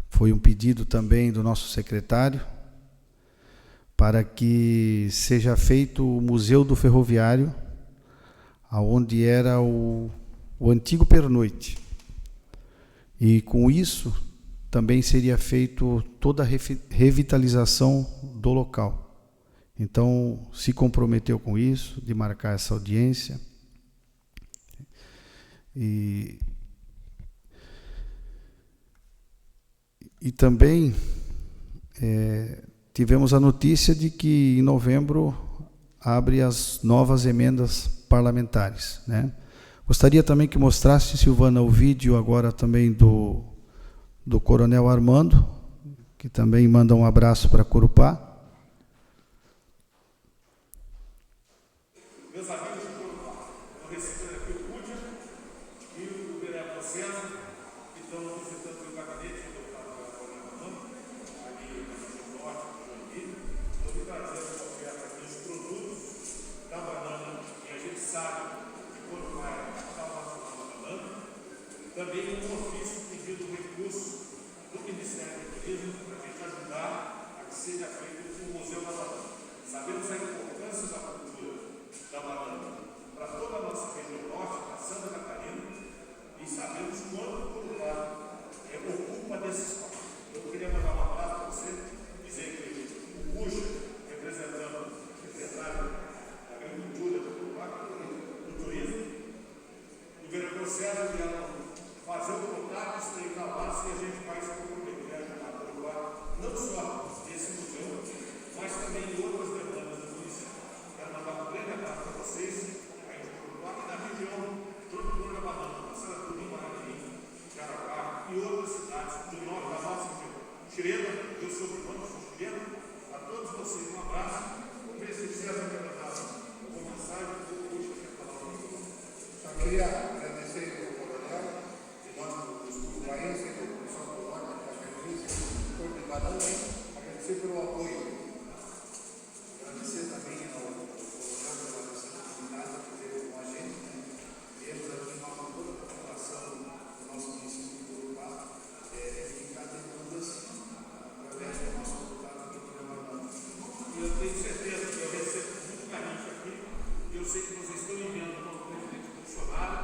Foi um pedido também do nosso secretário para que seja feito o Museu do Ferroviário, aonde era o antigo pernoite. E com isso também seria feito toda a revitalização do local. Então, se comprometeu com isso, de marcar essa audiência. E também tivemos a notícia de que em novembro abre as novas emendas parlamentares, né? Gostaria também que mostrasse, Silvana, o vídeo agora também do Coronel Armando, que também manda um abraço para Corupá. Meus amigos de Corupá, estou recebendo aqui o Cúdia e o vereador César, que estão visitando o gabinete do deputado Coronel Armando, ali na região norte do Joinville. Estou me trazendo uma oferta aqui dos produtos da banana, que a gente sabe que Corupá é a capital nacional da banana. Também um ofício pedindo recurso do Ministério do Turismo para a gente ajudar a que seja feito o Museu da Banana. Sabemos a importância da cultura da banana para toda a nossa região norte, para Santa Catarina, e sabemos quanto o Corupá ocupa desse espaço. Eu queria mandar um abraço para você, dizer que o Cuja, representando o secretário da Agricultura do Corupá, do Turismo, o vereador César vieram fazer o contato, estreitar laços, e a gente vai se comprometer a ajudar a Corupá, não só nesse museu, mas também em outras demandas do município. Quero mandar um grande abraço para vocês, aí de Corupá, e da região produtora da banana, Passando por Maracanã, Jaraguá e outras cidades do norte da nossa região. Chilena, eu sou o irmão, sou chileno. A todos vocês, um abraço. Vamos ver se César quer mandar uma mensagem, ou o Puxa quer falar um pouco. Só queria agradecer ao coronel, de nós dos curupaenses, do pessoal do norte, da Cajuíza, do Corpo de Banana, agradecer pelo apoio. Agradecer também ao coronel pela nossa comunidade que esteve com a gente, né? Temos aqui toda a população do nosso município de Corupá, ficar de dúvidas através do nosso deputado aqui do Banana. E eu tenho certeza que eu recebo muito carinho aqui, e eu sei que vocês estão enviando ao presidente Bolsonaro,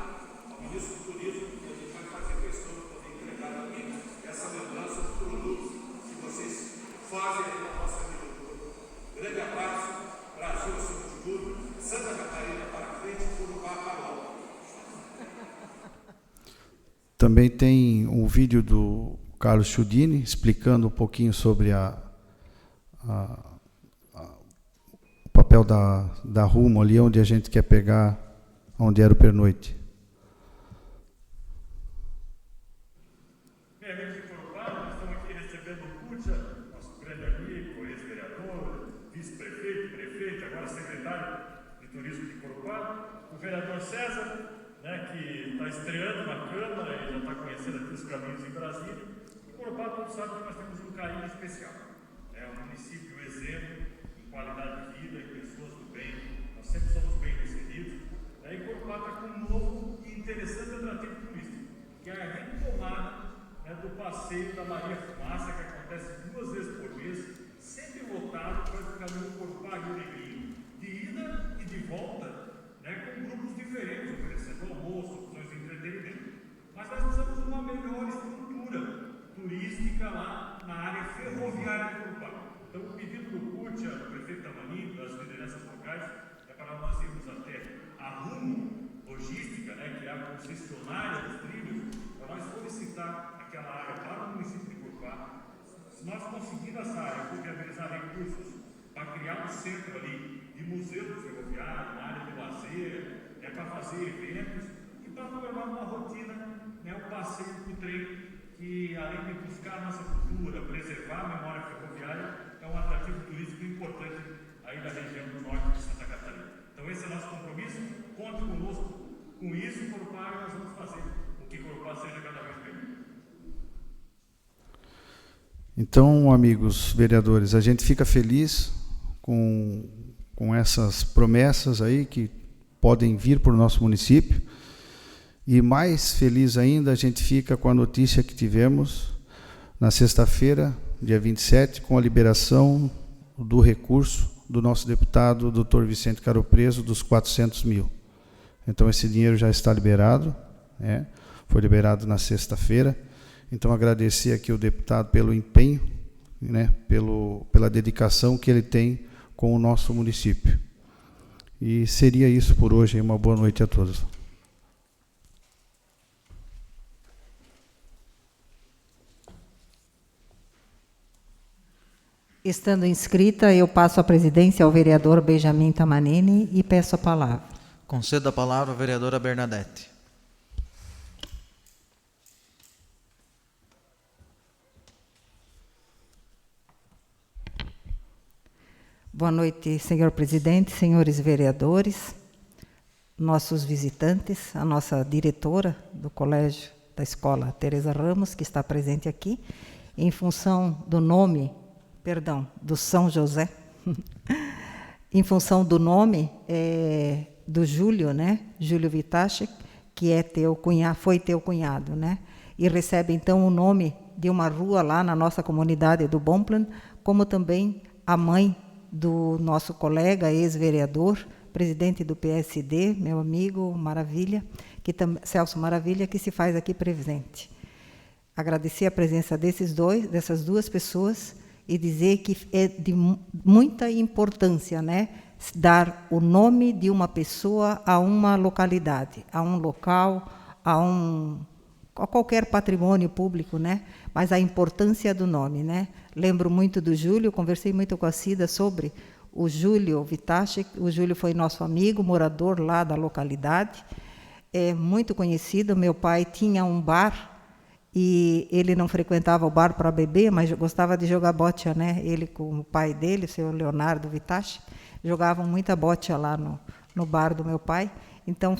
ao ministro do Turismo, e a gente vai fazer questão de poder entregar aqui essa lembrança do produto que vocês fazem aqui na nossa agricultura. Grande abraço, Brasil acima de tudo, Santa Catarina para frente, Corupá para lá. também tem um vídeo do Carlos Chudini explicando um pouquinho sobre o papel da Rumo ali, onde a gente quer pegar, onde era o pernoite. Bem, amigos de Coropá, nós estamos aqui recebendo o Cútia, nosso grande amigo, ex-vereador, vice-prefeito, prefeito, agora secretário de Turismo de Coropá, o vereador César, né, que está estreando na Câmara e já está conhecendo aqui os caminhos em Brasília. Em Coropá, todos sabem que nós temos um carinho especial. É um município exemplo em qualidade de vida, em pessoas do bem, nós sempre somos bem recebidos. E Coropá está com um novo e interessante atrativo turístico, que é a retomada, né, do passeio da Maria Fumaça, que acontece 2 vezes por mês, sempre lotado para o caminho Coropá Rio Negrinho, de ida e de volta, né, com grupos diferentes, oferecendo almoço, opções de entretenimento. Mas nós precisamos de uma melhor estrutura turística lá na área ferroviária de Coropá. Então, o pedido do Cútia, do prefeito Tamanim, das lideranças locais, é para nós irmos até a Rumo Logística, né, que é a concessionária dos trilhos, para nós solicitar aquela área para o município de Coropá. Se nós conseguirmos essa área, viabilizar recursos para criar um centro ali de museu do ferroviário, na área de lazer, para fazer eventos e para tornar uma rotina, né, o passeio com o trem, que além de buscar a nossa cultura, preservar a memória ferroviária, é um atrativo turístico importante aí da região do norte de Santa Catarina. Então esse é o nosso compromisso, conte conosco com isso, Coropá, e nós vamos fazer com que Coropá seja cada vez melhor. Então, amigos vereadores, a gente fica feliz com essas promessas aí que podem vir para o nosso município, e mais feliz ainda a gente fica com a notícia que tivemos na sexta-feira, dia 27, com a liberação do recurso do nosso deputado, Dr. Vicente Caropreso, dos 400 mil. Então, esse dinheiro já está liberado, né? Foi liberado na sexta-feira. Então, agradecer aqui o deputado pelo empenho, né? Pela dedicação que ele tem com o nosso município. E seria isso por hoje. Uma boa noite a todos. Estando inscrita, eu passo a presidência ao vereador Benjamin Tamanini e peço a palavra. Concedo a palavra à vereadora Bernadette. Boa noite, senhor presidente, senhores vereadores, nossos visitantes, a nossa diretora do colégio da escola Teresa Ramos, que está presente aqui, em função do nome, do São José, em função do nome do Júlio, né? Júlio Vitachek, que é foi teu cunhado, né? E recebe então o nome de uma rua lá na nossa comunidade do Bomplan, como também a mãe do nosso colega, ex-vereador, presidente do PSD, meu amigo Maravilha, Celso Maravilha, que se faz aqui presente. Agradecer a presença dessas duas pessoas e dizer que é de muita importância, né, dar o nome de uma pessoa a uma localidade, a um local, a qualquer patrimônio público, né? Mas a importância do nome, né? Lembro muito do Júlio, conversei muito com a Cida sobre o Júlio Vitachek. O Júlio foi nosso amigo, morador lá da localidade, é muito conhecido. Meu pai tinha um bar e ele não frequentava o bar para beber, mas gostava de jogar bocha, né? Ele com o pai dele, o seu Leonardo Vitachek, jogavam muita bocha lá no bar do meu pai. Então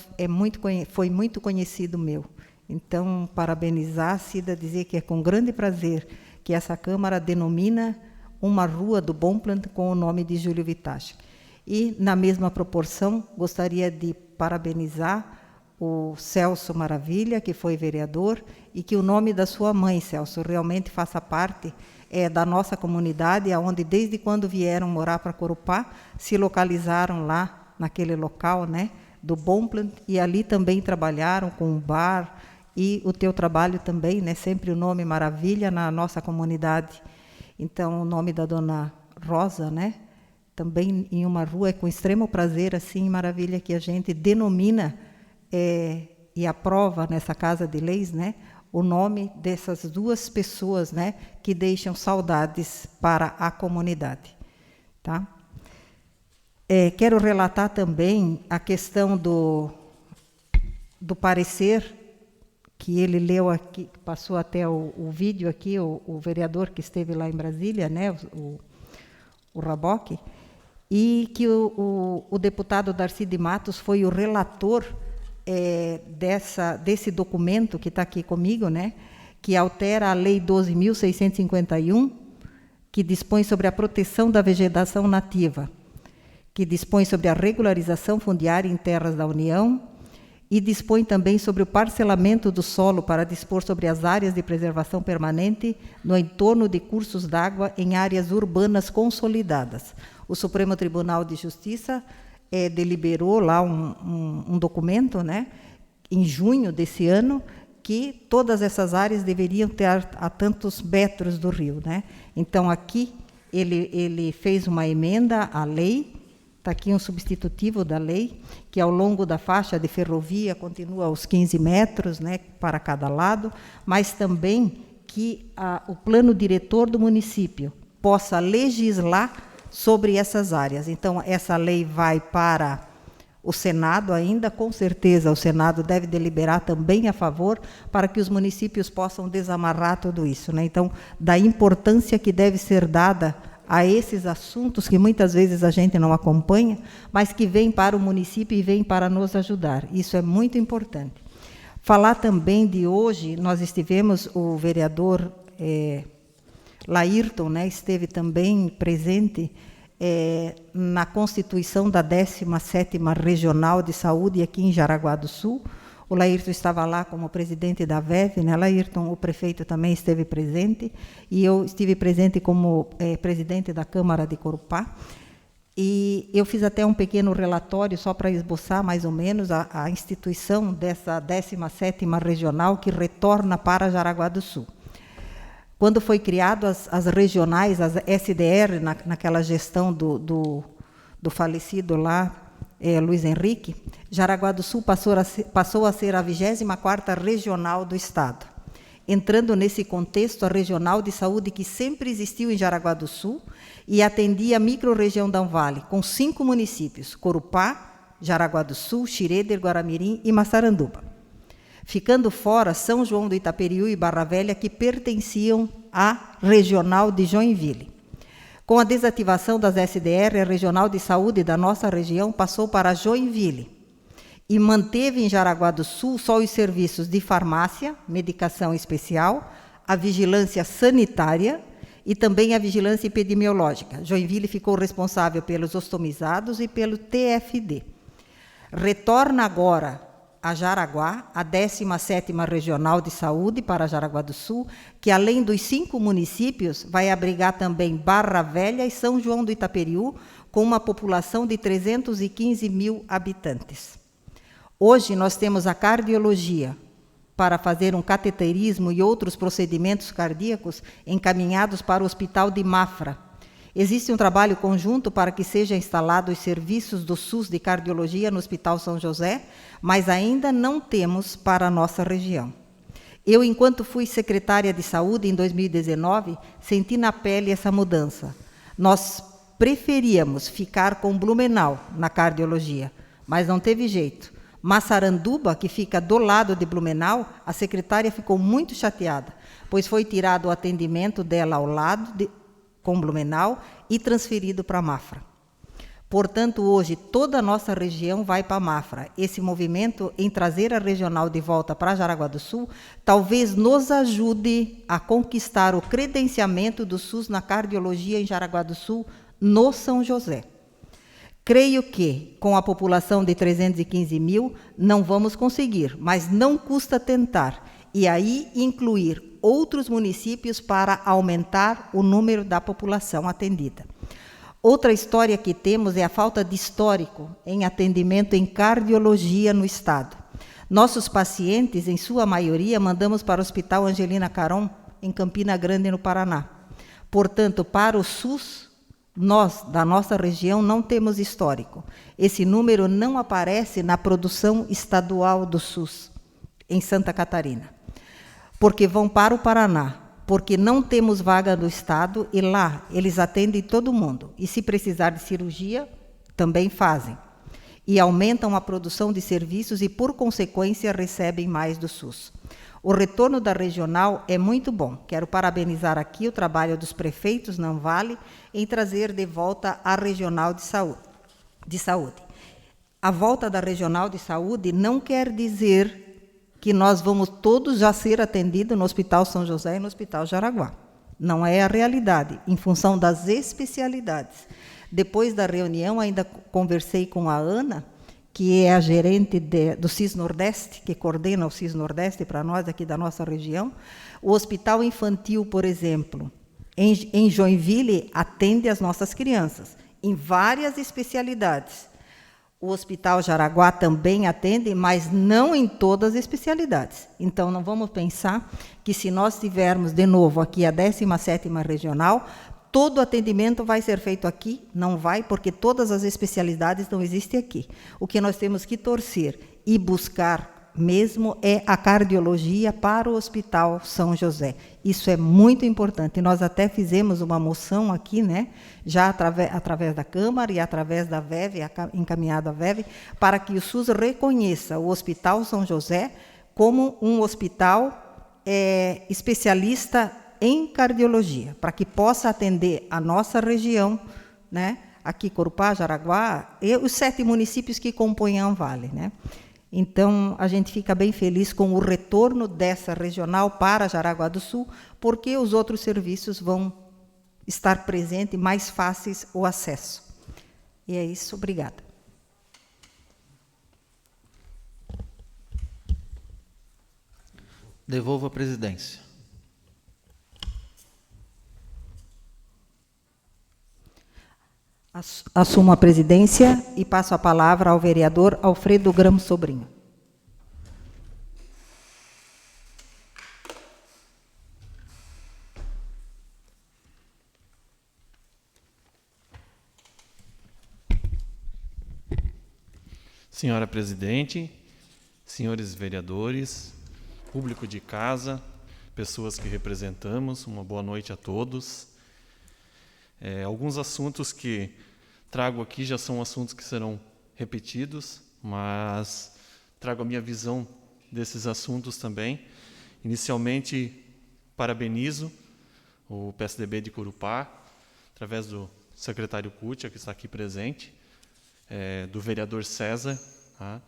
foi muito conhecido meu. Então, parabenizar a Cida, dizer que é com grande prazer que essa Câmara denomina uma rua do Bomplan com o nome de Júlio Vitachek. E, na mesma proporção, gostaria de parabenizar o Celso Maravilha, que foi vereador, e que o nome da sua mãe, Celso, realmente faça parte da nossa comunidade, onde, desde quando vieram morar para Coropá, se localizaram lá, naquele local, né, do Bomplan, e ali também trabalharam com o bar, e o teu trabalho também, né, sempre o nome Maravilha na nossa comunidade. Então, o nome da dona Rosa, né, também em uma rua, é com extremo prazer, assim, Maravilha, que a gente denomina e aprova nessa Casa de Leis, né, o nome dessas duas pessoas, né, que deixam saudades para a comunidade. Tá? Quero relatar também a questão do parecer, que ele leu aqui, passou até o vídeo aqui, o vereador que esteve lá em Brasília, né, o Raboc, e que o deputado Darcy de Matos foi o relator desse documento que está aqui comigo, né, que altera a Lei 12.651, que dispõe sobre a proteção da vegetação nativa, que dispõe sobre a regularização fundiária em terras da União e dispõe também sobre o parcelamento do solo para dispor sobre as áreas de preservação permanente no entorno de cursos d'água em áreas urbanas consolidadas. O Supremo Tribunal de Justiça deliberou lá um documento, né, em junho desse ano, que todas essas áreas deveriam ter a tantos metros do rio, né? Então, aqui, ele fez uma emenda à lei, está aqui um substitutivo da lei, que ao longo da faixa de ferrovia continua aos 15 metros, né, para cada lado, mas também que o plano diretor do município possa legislar sobre essas áreas. Então, essa lei vai para o Senado ainda, com certeza o Senado deve deliberar também a favor, para que os municípios possam desamarrar tudo isso, né? Então, da importância que deve ser dada a esses assuntos que muitas vezes a gente não acompanha, mas que vêm para o município e vêm para nos ajudar. Isso é muito importante. Falar também de hoje, nós estivemos, o vereador Laírton, né, esteve também presente na constituição da 17ª Regional de Saúde aqui em Jaraguá do Sul. O Laírton estava lá como presidente da VEV, né? Laírton, o prefeito, também esteve presente, e eu estive presente como presidente da Câmara de Corupá. E eu fiz até um pequeno relatório, só para esboçar mais ou menos a instituição dessa 17ª Regional, que retorna para Jaraguá do Sul. Quando foi criado as regionais, as SDR, naquela gestão do falecido lá, Luiz Henrique, Jaraguá do Sul passou a ser a 24ª regional do Estado. Entrando nesse contexto, a regional de saúde que sempre existiu em Jaraguá do Sul e atendia a microrregião da Vale, com 5 municípios, Corupá, Jaraguá do Sul, Xireder, Guaramirim e Massaranduba. Ficando fora São João do Itaperiú e Barra Velha, que pertenciam à regional de Joinville. Com a desativação das SDR, a regional de saúde da nossa região passou para Joinville e manteve em Jaraguá do Sul só os serviços de farmácia, medicação especial, a vigilância sanitária e também a vigilância epidemiológica. Joinville ficou responsável pelos ostomizados e pelo TFD. Retorna agora a Jaraguá, a 17ª Regional de Saúde para Jaraguá do Sul, que além dos 5 municípios, vai abrigar também Barra Velha e São João do Itaperiú, com uma população de 315 mil habitantes. Hoje nós temos a cardiologia para fazer um cateterismo e outros procedimentos cardíacos encaminhados para o Hospital de Mafra. Existe um trabalho conjunto para que sejam instalados os serviços do SUS de cardiologia no Hospital São José, mas ainda não temos para a nossa região. Eu, enquanto fui secretária de saúde em 2019, senti na pele essa mudança. Nós preferíamos ficar com Blumenau na cardiologia, mas não teve jeito. Massaranduba, que fica do lado de Blumenau, a secretária ficou muito chateada, pois foi tirado o atendimento dela ao lado com Blumenau e transferido para Mafra. Portanto, hoje, toda a nossa região vai para Mafra. Esse movimento em trazer a regional de volta para Jaraguá do Sul talvez nos ajude a conquistar o credenciamento do SUS na cardiologia em Jaraguá do Sul, no São José. Creio que, com a população de 315 mil, não vamos conseguir, mas não custa tentar, e aí incluir outros municípios para aumentar o número da população atendida. Outra história que temos é a falta de histórico em atendimento em cardiologia no Estado. Nossos pacientes, em sua maioria, mandamos para o Hospital Angelina Caron, em Campina Grande, no Paraná. Portanto, para o SUS, nós, da nossa região, não temos histórico. Esse número não aparece na produção estadual do SUS, em Santa Catarina. porque vão para o Paraná, porque não temos vaga no Estado e lá eles atendem todo mundo. E se precisar de cirurgia, também fazem. E aumentam a produção de serviços e, por consequência, recebem mais do SUS. O retorno da regional é muito bom. Quero parabenizar aqui o trabalho dos prefeitos, não vale, em trazer de volta a regional de saúde. A volta da regional de saúde não quer dizer que nós vamos todos já ser atendidos no Hospital São José e no Hospital Jaraguá. Não é a realidade, em função das especialidades. Depois da reunião, ainda conversei com a Ana, que é a gerente do CIS Nordeste, que coordena o CIS Nordeste para nós aqui da nossa região. O Hospital Infantil, por exemplo, em Joinville, atende as nossas crianças, em várias especialidades. O Hospital Jaraguá também atende, mas não em todas as especialidades. Então, não vamos pensar que se nós tivermos, de novo, aqui a 17ª Regional, todo o atendimento vai ser feito aqui. Não vai, porque todas as especialidades não existem aqui. O que nós temos que torcer e buscar mesmo é a cardiologia para o Hospital São José. Isso é muito importante. Nós até fizemos uma moção aqui, né, já através da Câmara e através da VEV, encaminhado à VEV, para que o SUS reconheça o Hospital São José como um hospital especialista em cardiologia, para que possa atender a nossa região, né, aqui Corupá, Jaraguá, e os 7 municípios que compõem a Vale, né? Então, a gente fica bem feliz com o retorno dessa regional para Jaraguá do Sul, porque os outros serviços vão estar presentes, mais fáceis o acesso. E é isso, obrigada. Devolvo a presidência. Assumo a presidência e passo a palavra ao vereador Alfredo Gramo Sobrinho. Senhora presidente, senhores vereadores, público de casa, pessoas que representamos, uma boa noite a todos. Alguns assuntos que trago aqui já são assuntos que serão repetidos, mas trago a minha visão desses assuntos também. Inicialmente, parabenizo o PSDB de Corupá, através do secretário Cútia, que está aqui presente, do vereador César, tá,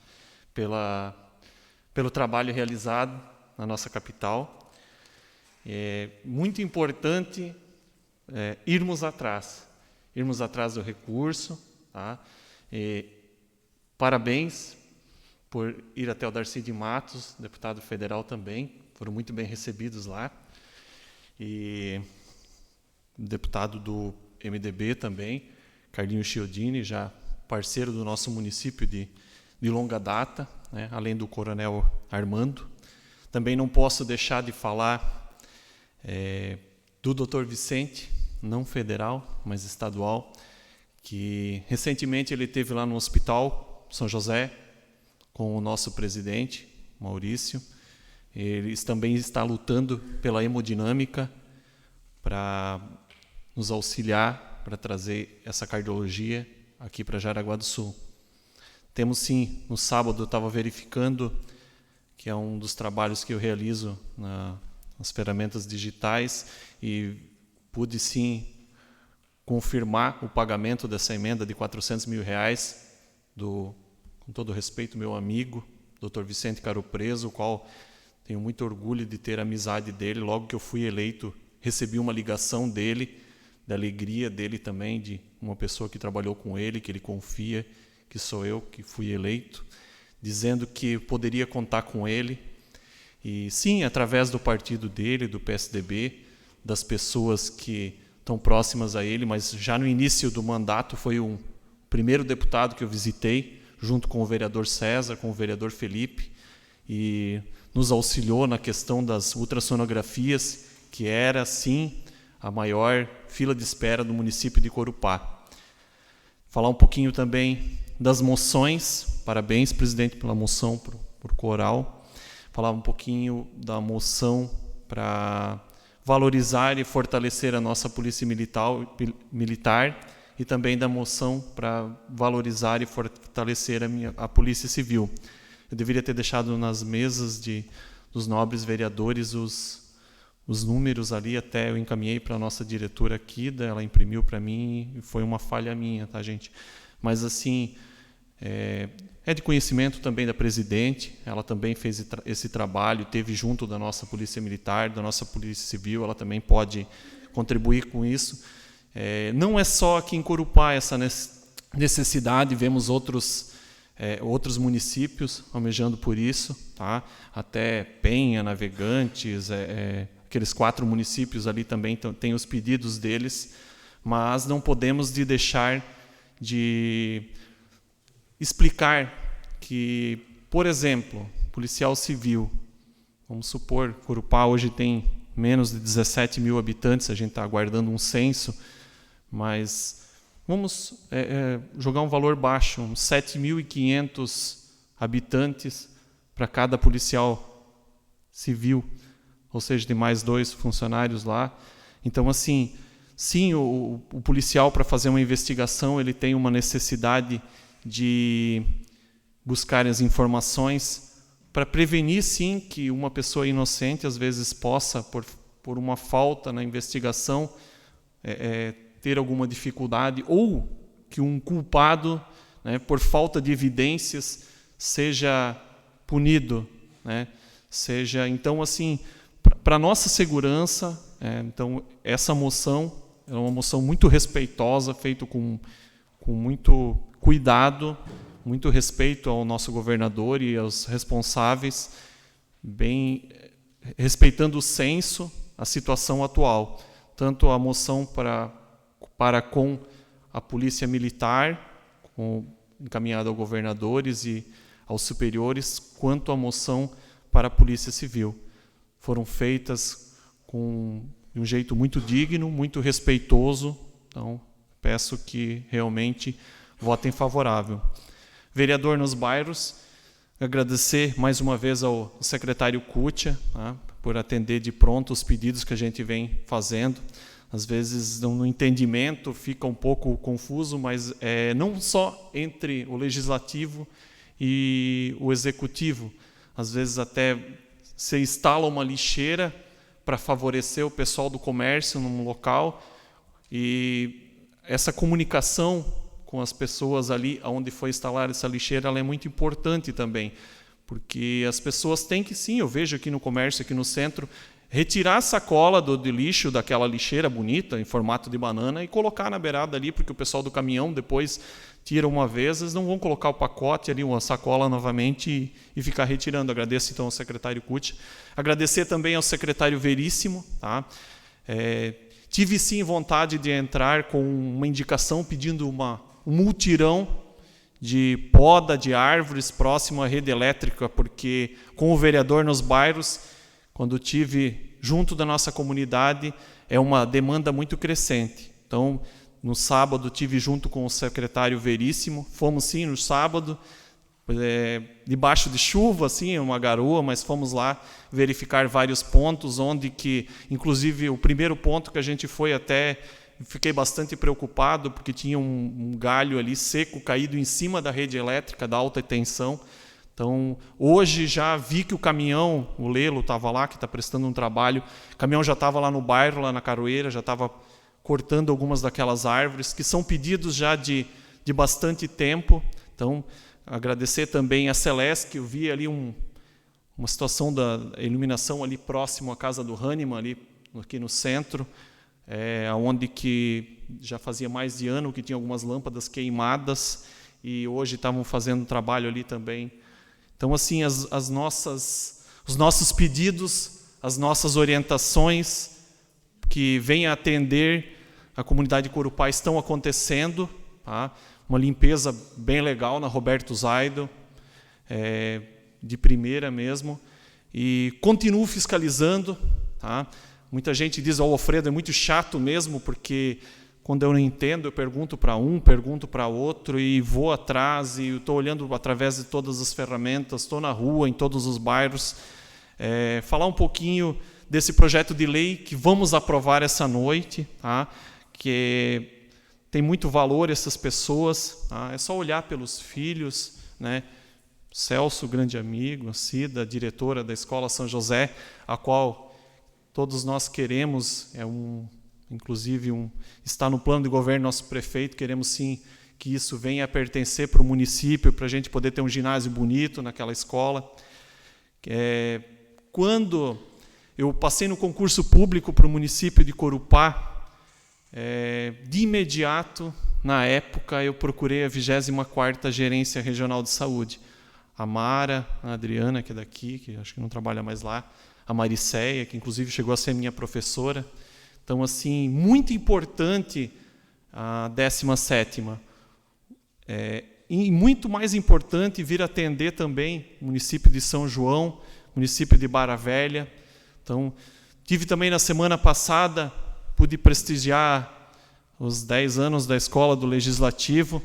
pelo trabalho realizado na nossa capital. É muito importante irmos atrás do recurso. Tá? Parabéns por ir até o Darcy de Matos, deputado federal também, foram muito bem recebidos lá. E deputado do MDB também, Carlinhos Chiodini, já parceiro do nosso município de longa data, né? Além do coronel Armando. Também não posso deixar de falar do Dr. Vicente, não federal, mas estadual, que recentemente ele esteve lá no Hospital São José com o nosso presidente, Maurício. Ele também está lutando pela hemodinâmica para nos auxiliar, para trazer essa cardiologia aqui para Jaraguá do Sul. Temos sim, no sábado eu estava verificando, que é um dos trabalhos que eu realizo nas ferramentas digitais, e pude sim confirmar o pagamento dessa emenda de R$400 mil, com todo respeito, meu amigo, Dr. Vicente Caro Preso, o qual tenho muito orgulho de ter a amizade dele. Logo que eu fui eleito, recebi uma ligação dele, da alegria dele também, de uma pessoa que trabalhou com ele, que ele confia, que sou eu que fui eleito, dizendo que poderia contar com ele. E sim, através do partido dele, do PSDB, das pessoas que estão próximas a ele, mas já no início do mandato foi o primeiro deputado que eu visitei, junto com o vereador César, com o vereador Felipe, e nos auxiliou na questão das ultrassonografias, que era, sim, a maior fila de espera do município de Corupá. Falar um pouquinho também das moções. Parabéns, presidente, pela moção por coral. falar um pouquinho da moção para valorizar e fortalecer a nossa polícia militar e também da moção para valorizar e fortalecer a polícia civil. Eu deveria ter deixado nas mesas dos nobres vereadores os números ali, até eu encaminhei para a nossa diretora aqui, ela imprimiu para mim e foi uma falha minha, tá, gente? Mas, assim, é de conhecimento também da presidente, ela também fez esse trabalho, teve junto da nossa polícia militar, da nossa polícia civil, ela também pode contribuir com isso. Não é só aqui em Corupá essa necessidade, vemos outros municípios almejando por isso, tá? Até Penha, Navegantes, aqueles 4 municípios ali também têm os pedidos deles, mas não podemos deixar de explicar que, por exemplo, policial civil, vamos supor, Corupá hoje tem menos de 17 mil habitantes, a gente está aguardando um censo, mas vamos jogar um valor baixo, uns 7.500 habitantes para cada policial civil, ou seja, tem mais 2 funcionários lá. Então, assim, sim, o policial, para fazer uma investigação, ele tem uma necessidade de buscar as informações para prevenir, sim, que uma pessoa inocente, às vezes, possa, por uma falta na investigação, ter alguma dificuldade, ou que um culpado, né, por falta de evidências, seja punido, né? Então, assim, para a nossa segurança, então, essa moção é uma moção muito respeitosa, feita com muito cuidado, muito respeito ao nosso governador e aos responsáveis, bem respeitando o censo, a situação atual. Tanto a moção para com a polícia militar, encaminhada aos governadores e aos superiores, quanto a moção para a polícia civil. Foram feitas de um jeito muito digno, muito respeitoso, então peço que realmente votem favorável. Vereador nos bairros, agradecer mais uma vez ao secretário Cútia, tá, por atender de pronto os pedidos que a gente vem fazendo. Às vezes, no entendimento, fica um pouco confuso, mas não só entre o legislativo e o executivo. Às vezes, até se instala uma lixeira para favorecer o pessoal do comércio num local, e essa comunicação com as pessoas ali onde foi instalada essa lixeira, ela é muito importante também, porque as pessoas têm que, sim, eu vejo aqui no comércio, aqui no centro, retirar a sacola de lixo daquela lixeira bonita, em formato de banana, e colocar na beirada ali, porque o pessoal do caminhão depois tira uma vez, eles não vão colocar o pacote ali, uma sacola novamente e ficar retirando. Agradeço então ao secretário Cútia. Agradecer também ao secretário Veríssimo, tá? Tive sim vontade de entrar com uma indicação pedindo um multirão de poda de árvores próximo à rede elétrica, porque com o vereador nos bairros, quando tive junto da nossa comunidade, é uma demanda muito crescente. Então, no sábado, tive junto com o secretário Veríssimo, fomos sim no sábado, debaixo de chuva, assim, uma garoa, mas fomos lá verificar vários pontos, onde que, inclusive, o primeiro ponto que a gente foi até, fiquei bastante preocupado, porque tinha um galho ali seco caído em cima da rede elétrica da alta tensão. Então, hoje já vi que o caminhão, o Lelo estava lá, que está prestando um trabalho, o caminhão já estava lá no bairro, lá na Caroeira, já estava cortando algumas daquelas árvores, que são pedidos já de bastante tempo. Então, agradecer também a Celeste, que eu vi ali uma situação da iluminação ali próximo à casa do Hahnemann, ali aqui no centro, onde que já fazia mais de ano que tinha algumas lâmpadas queimadas, e hoje estavam fazendo um trabalho ali também. Então, assim, os nossos pedidos, as nossas orientações que vêm a atender a comunidade de Corupá estão acontecendo, tá? Uma limpeza bem legal na Roberto Zaido, de primeira mesmo, e continuo fiscalizando, tá? Muita gente diz, o Alfredo é muito chato mesmo, porque quando eu não entendo, eu pergunto para um, pergunto para outro, e vou atrás, e estou olhando através de todas as ferramentas, estou na rua, em todos os bairros, falar um pouquinho desse projeto de lei que vamos aprovar essa noite, tá? Que tem muito valor essas pessoas, tá? É só olhar pelos filhos, né? Celso, grande amigo, a Cida, diretora da Escola São José, a qual todos nós queremos, inclusive está no plano de governo nosso prefeito, queremos sim que isso venha a pertencer para o município, para a gente poder ter um ginásio bonito naquela escola. Quando eu passei no concurso público para o município de Corupá, de imediato, na época, eu procurei a 24ª Gerência Regional de Saúde. A Mara, a Adriana, que é daqui, que acho que não trabalha mais lá, a Maricéia, que inclusive chegou a ser minha professora. Então, assim, muito importante a 17ª. E muito mais importante vir atender também o município de São João, município de Barra Velha. Então, tive também na semana passada, pude prestigiar os 10 anos da Escola do Legislativo,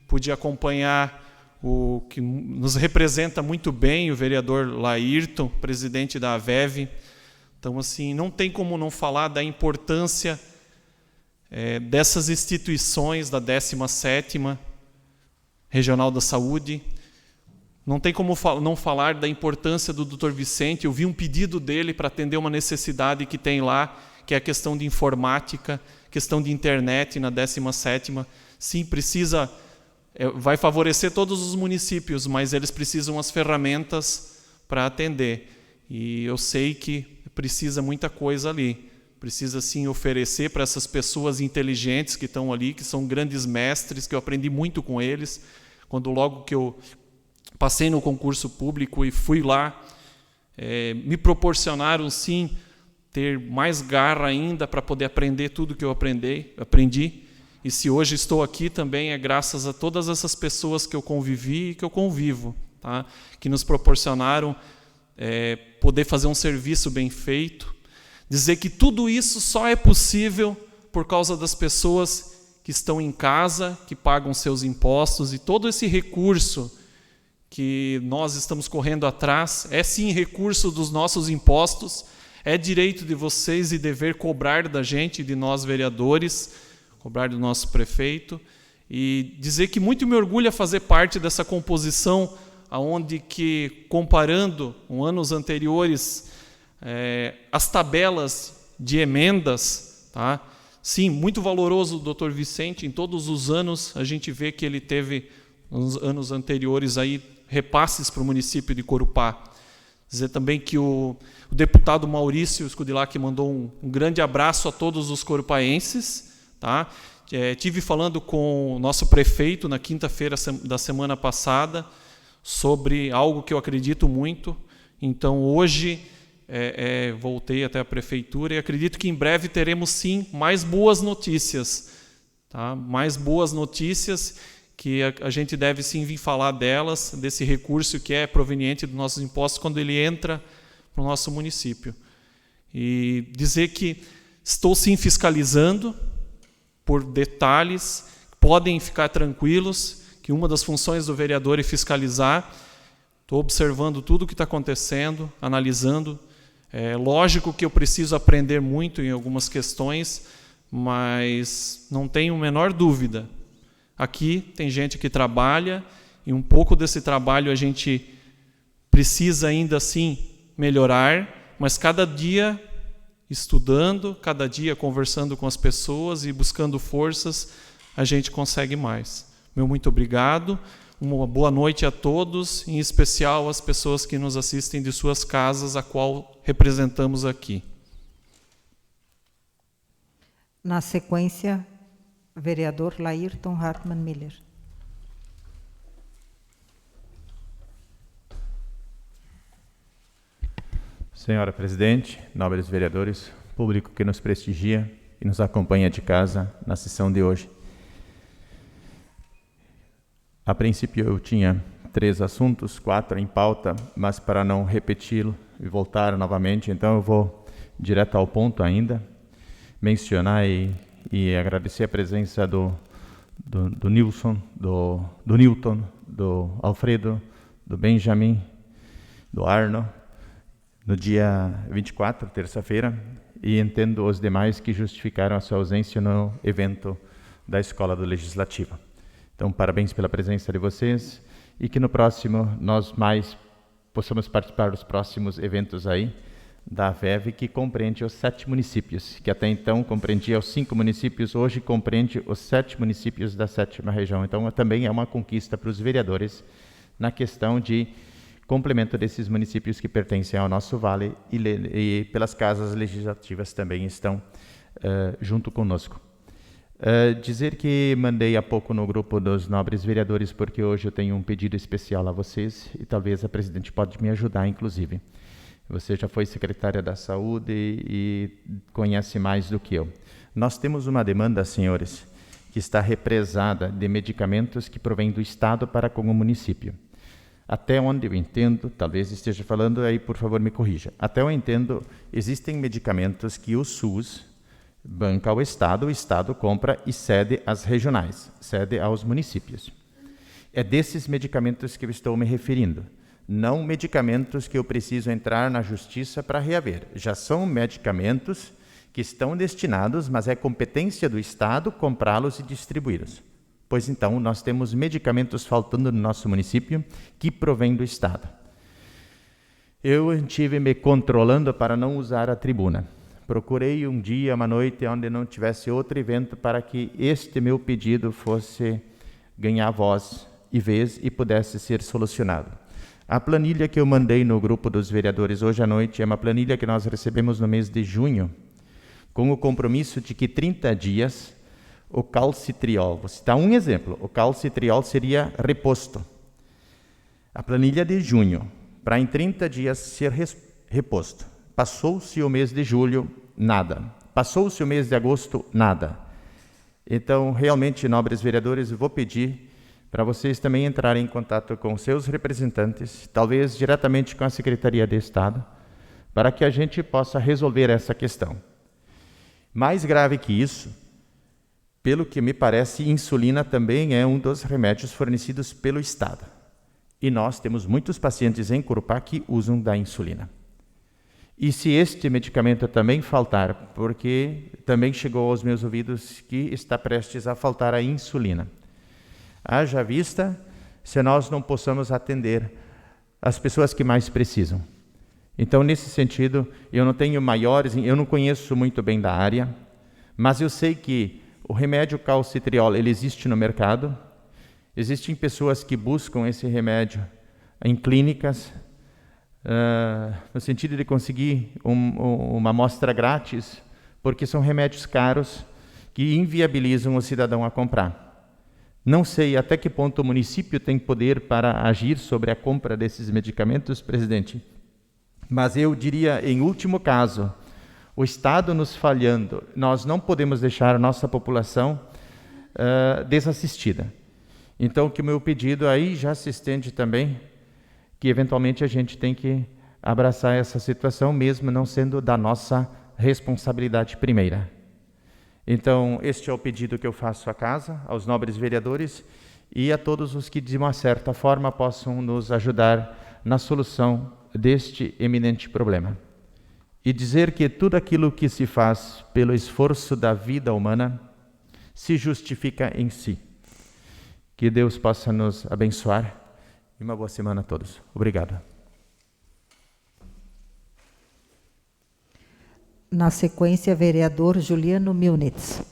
pude acompanhar o que nos representa muito bem, o vereador Laírton, presidente da AVEV. Então, assim, não tem como não falar da importância dessas instituições da 17ª Regional da Saúde. Não tem como não falar da importância do Dr. Vicente. Eu vi um pedido dele para atender uma necessidade que tem lá, que é a questão de informática, questão de internet na 17ª. Sim, precisa... vai favorecer todos os municípios, mas eles precisam as ferramentas para atender. E eu sei que precisa muita coisa ali. Precisa, sim, oferecer para essas pessoas inteligentes que estão ali, que são grandes mestres, que eu aprendi muito com eles. Quando logo que eu passei no concurso público e fui lá, me proporcionaram, sim, ter mais garra ainda para poder aprender tudo que eu aprendi. E se hoje estou aqui também é graças a todas essas pessoas que eu convivi e que eu convivo, tá? Que nos proporcionaram poder fazer um serviço bem feito. Dizer que tudo isso só é possível por causa das pessoas que estão em casa, que pagam seus impostos, e todo esse recurso que nós estamos correndo atrás é sim recurso dos nossos impostos, é direito de vocês e dever cobrar da gente, de nós vereadores, cobrar do nosso prefeito, e dizer que muito me orgulha fazer parte dessa composição, onde que, comparando com anos anteriores, as tabelas de emendas, tá? Sim, muito valoroso o Dr. Vicente, em todos os anos a gente vê que ele teve, nos anos anteriores, aí, repasses para o município de Corupá. Dizer também que o deputado Maurício Scudillac mandou um grande abraço a todos os corupaenses, tá? Tive falando com o nosso prefeito na quinta-feira da semana passada sobre algo que eu acredito muito. Então, hoje, voltei até a prefeitura e acredito que em breve teremos, sim, mais boas notícias. Tá? Mais boas notícias que a gente deve, sim, vir falar delas, desse recurso que é proveniente dos nossos impostos quando ele entra para o nosso município. E dizer que estou, sim, fiscalizando por detalhes, podem ficar tranquilos, que uma das funções do vereador é fiscalizar. Estou observando tudo o que está acontecendo, analisando. É lógico que eu preciso aprender muito em algumas questões, mas não tenho a menor dúvida. Aqui tem gente que trabalha, e um pouco desse trabalho a gente precisa ainda assim melhorar, mas cada dia estudando, cada dia conversando com as pessoas e buscando forças, a gente consegue mais. Meu muito obrigado, uma boa noite a todos, em especial às pessoas que nos assistem de suas casas, a qual representamos aqui. Na sequência, vereador Laírton Hartmann Miller. Senhora Presidente, nobres vereadores, público que nos prestigia e nos acompanha de casa na sessão de hoje. A princípio eu tinha 3 assuntos, 4 em pauta, mas para não repeti-lo e voltar novamente, então eu vou direto ao ponto ainda, mencionar e agradecer a presença do Nilson, do Newton, do Alfredo, do Benjamin, do Arno, no dia 24, terça-feira, e entendo os demais que justificaram a sua ausência no evento da Escola do Legislativo. Então, parabéns pela presença de vocês e que no próximo nós mais possamos participar dos próximos eventos aí da VEV, que compreende os 7 municípios, que até então compreendia os 5 municípios, hoje compreende os 7 municípios da 7ª região. Então, também é uma conquista para os vereadores na questão de complemento desses municípios que pertencem ao nosso vale e pelas casas legislativas também estão junto conosco. Dizer que mandei há pouco no grupo dos nobres vereadores, porque hoje eu tenho um pedido especial a vocês e talvez a presidente pode me ajudar, inclusive. Você já foi secretária da Saúde e conhece mais do que eu. Nós temos uma demanda, senhores, que está represada de medicamentos que provém do Estado para com o município. Até onde eu entendo, talvez esteja falando aí, por favor, me corrija. Até eu entendo, existem medicamentos que o SUS banca ao Estado, o Estado compra e cede às regionais, cede aos municípios. É desses medicamentos que eu estou me referindo, não medicamentos que eu preciso entrar na justiça para reaver. Já são medicamentos que estão destinados, mas é competência do Estado comprá-los e distribuí-los. Pois então, nós temos medicamentos faltando no nosso município que provém do Estado. Eu estive me controlando para não usar a tribuna. Procurei um dia, uma noite, onde não tivesse outro evento para que este meu pedido fosse ganhar voz e vez e pudesse ser solucionado. A planilha que eu mandei no grupo dos vereadores hoje à noite é uma planilha que nós recebemos no mês de junho, com o compromisso de que 30 dias o calcitriol, vou citar um exemplo, o calcitriol seria reposto. A planilha de junho, para em 30 dias ser reposto. Passou-se o mês de julho, nada. Passou-se o mês de agosto, nada. Então, realmente, nobres vereadores, eu vou pedir para vocês também entrarem em contato com seus representantes, talvez diretamente com a Secretaria de Estado, para que a gente possa resolver essa questão. Mais grave que isso, pelo que me parece, insulina também é um dos remédios fornecidos pelo Estado. E nós temos muitos pacientes em Corupá que usam da insulina. E se este medicamento também faltar, porque também chegou aos meus ouvidos que está prestes a faltar a insulina, haja vista se nós não possamos atender as pessoas que mais precisam. Então, nesse sentido, eu não conheço muito bem da área, mas eu sei que o remédio calcitriol, ele existe no mercado, existem pessoas que buscam esse remédio em clínicas, no sentido de conseguir uma amostra grátis, porque são remédios caros que inviabilizam o cidadão a comprar. Não sei até que ponto o município tem poder para agir sobre a compra desses medicamentos, presidente, mas eu diria, em último caso, o Estado nos falhando, nós não podemos deixar a nossa população desassistida. Então, que o meu pedido aí já se estende também, que eventualmente a gente tem que abraçar essa situação, mesmo não sendo da nossa responsabilidade primeira. Então, este é o pedido que eu faço à casa, aos nobres vereadores e a todos os que, de uma certa forma, possam nos ajudar na solução deste eminente problema. E dizer que tudo aquilo que se faz pelo esforço da vida humana se justifica em si. Que Deus possa nos abençoar. E uma boa semana a todos. Obrigado. Na sequência, vereador Juliano Milnitz.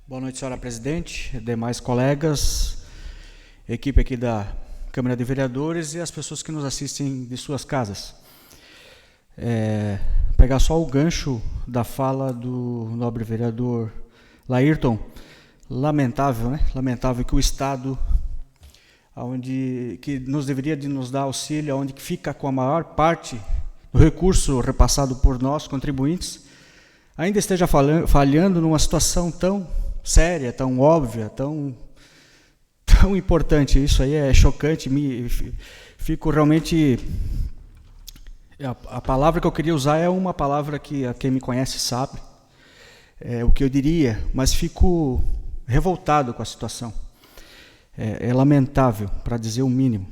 Boa noite, senhora presidente, demais colegas, equipe aqui da Câmara de Vereadores e as pessoas que nos assistem de suas casas. Pegar só o gancho da fala do nobre vereador Laírton, lamentável, né? Lamentável que o Estado, que deveria de nos dar auxílio, onde que fica com a maior parte do recurso repassado por nós, contribuintes, ainda esteja falhando numa situação tão séria, tão óbvia, tão importante. Isso aí é chocante, fico realmente... A palavra que eu queria usar é uma palavra que quem me conhece sabe, o que eu diria, mas fico revoltado com a situação. é lamentável, para dizer o mínimo.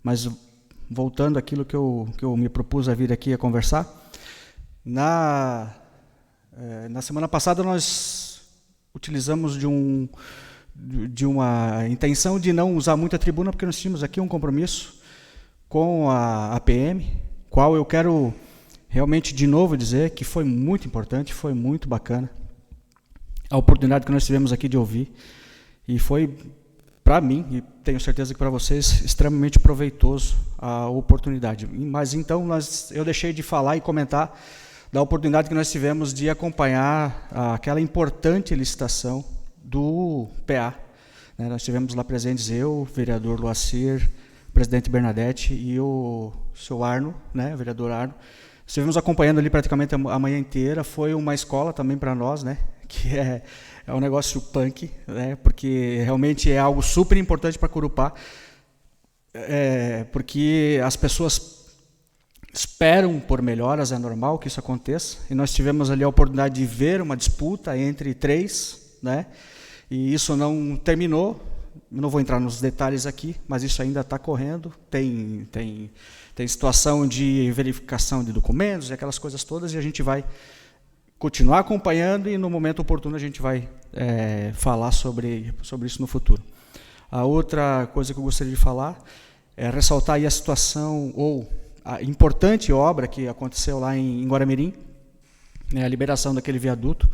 Mas, voltando àquilo que eu me propus a vir aqui a conversar, na semana passada nós utilizamos de uma intenção de não usar muito a tribuna, porque nós tínhamos aqui um compromisso com a PM, qual eu quero realmente de novo dizer que foi muito importante, foi muito bacana a oportunidade que nós tivemos aqui de ouvir, e foi, para mim, e tenho certeza que para vocês, extremamente proveitoso a oportunidade. Mas então eu deixei de falar e comentar da oportunidade que nós tivemos de acompanhar aquela importante licitação do PA. Nós tivemos lá presentes eu, o vereador Loacir, o presidente Bernadette e o seu Arno, o vereador Arno. Estivemos acompanhando ali praticamente a manhã inteira. Foi uma escola também para nós, que é um negócio punk, porque realmente é algo super importante para Corupá, porque as pessoas esperam por melhoras, é normal que isso aconteça, e nós tivemos ali a oportunidade de ver uma disputa entre 3, e isso não terminou. Não vou entrar nos detalhes aqui, mas isso ainda está correndo. Tem situação de verificação de documentos e aquelas coisas todas, e a gente vai continuar acompanhando, e no momento oportuno a gente vai falar sobre isso no futuro. A outra coisa que eu gostaria de falar é ressaltar aí a situação, ou a importante obra que aconteceu lá em Guaramirim, a liberação daquele viaduto.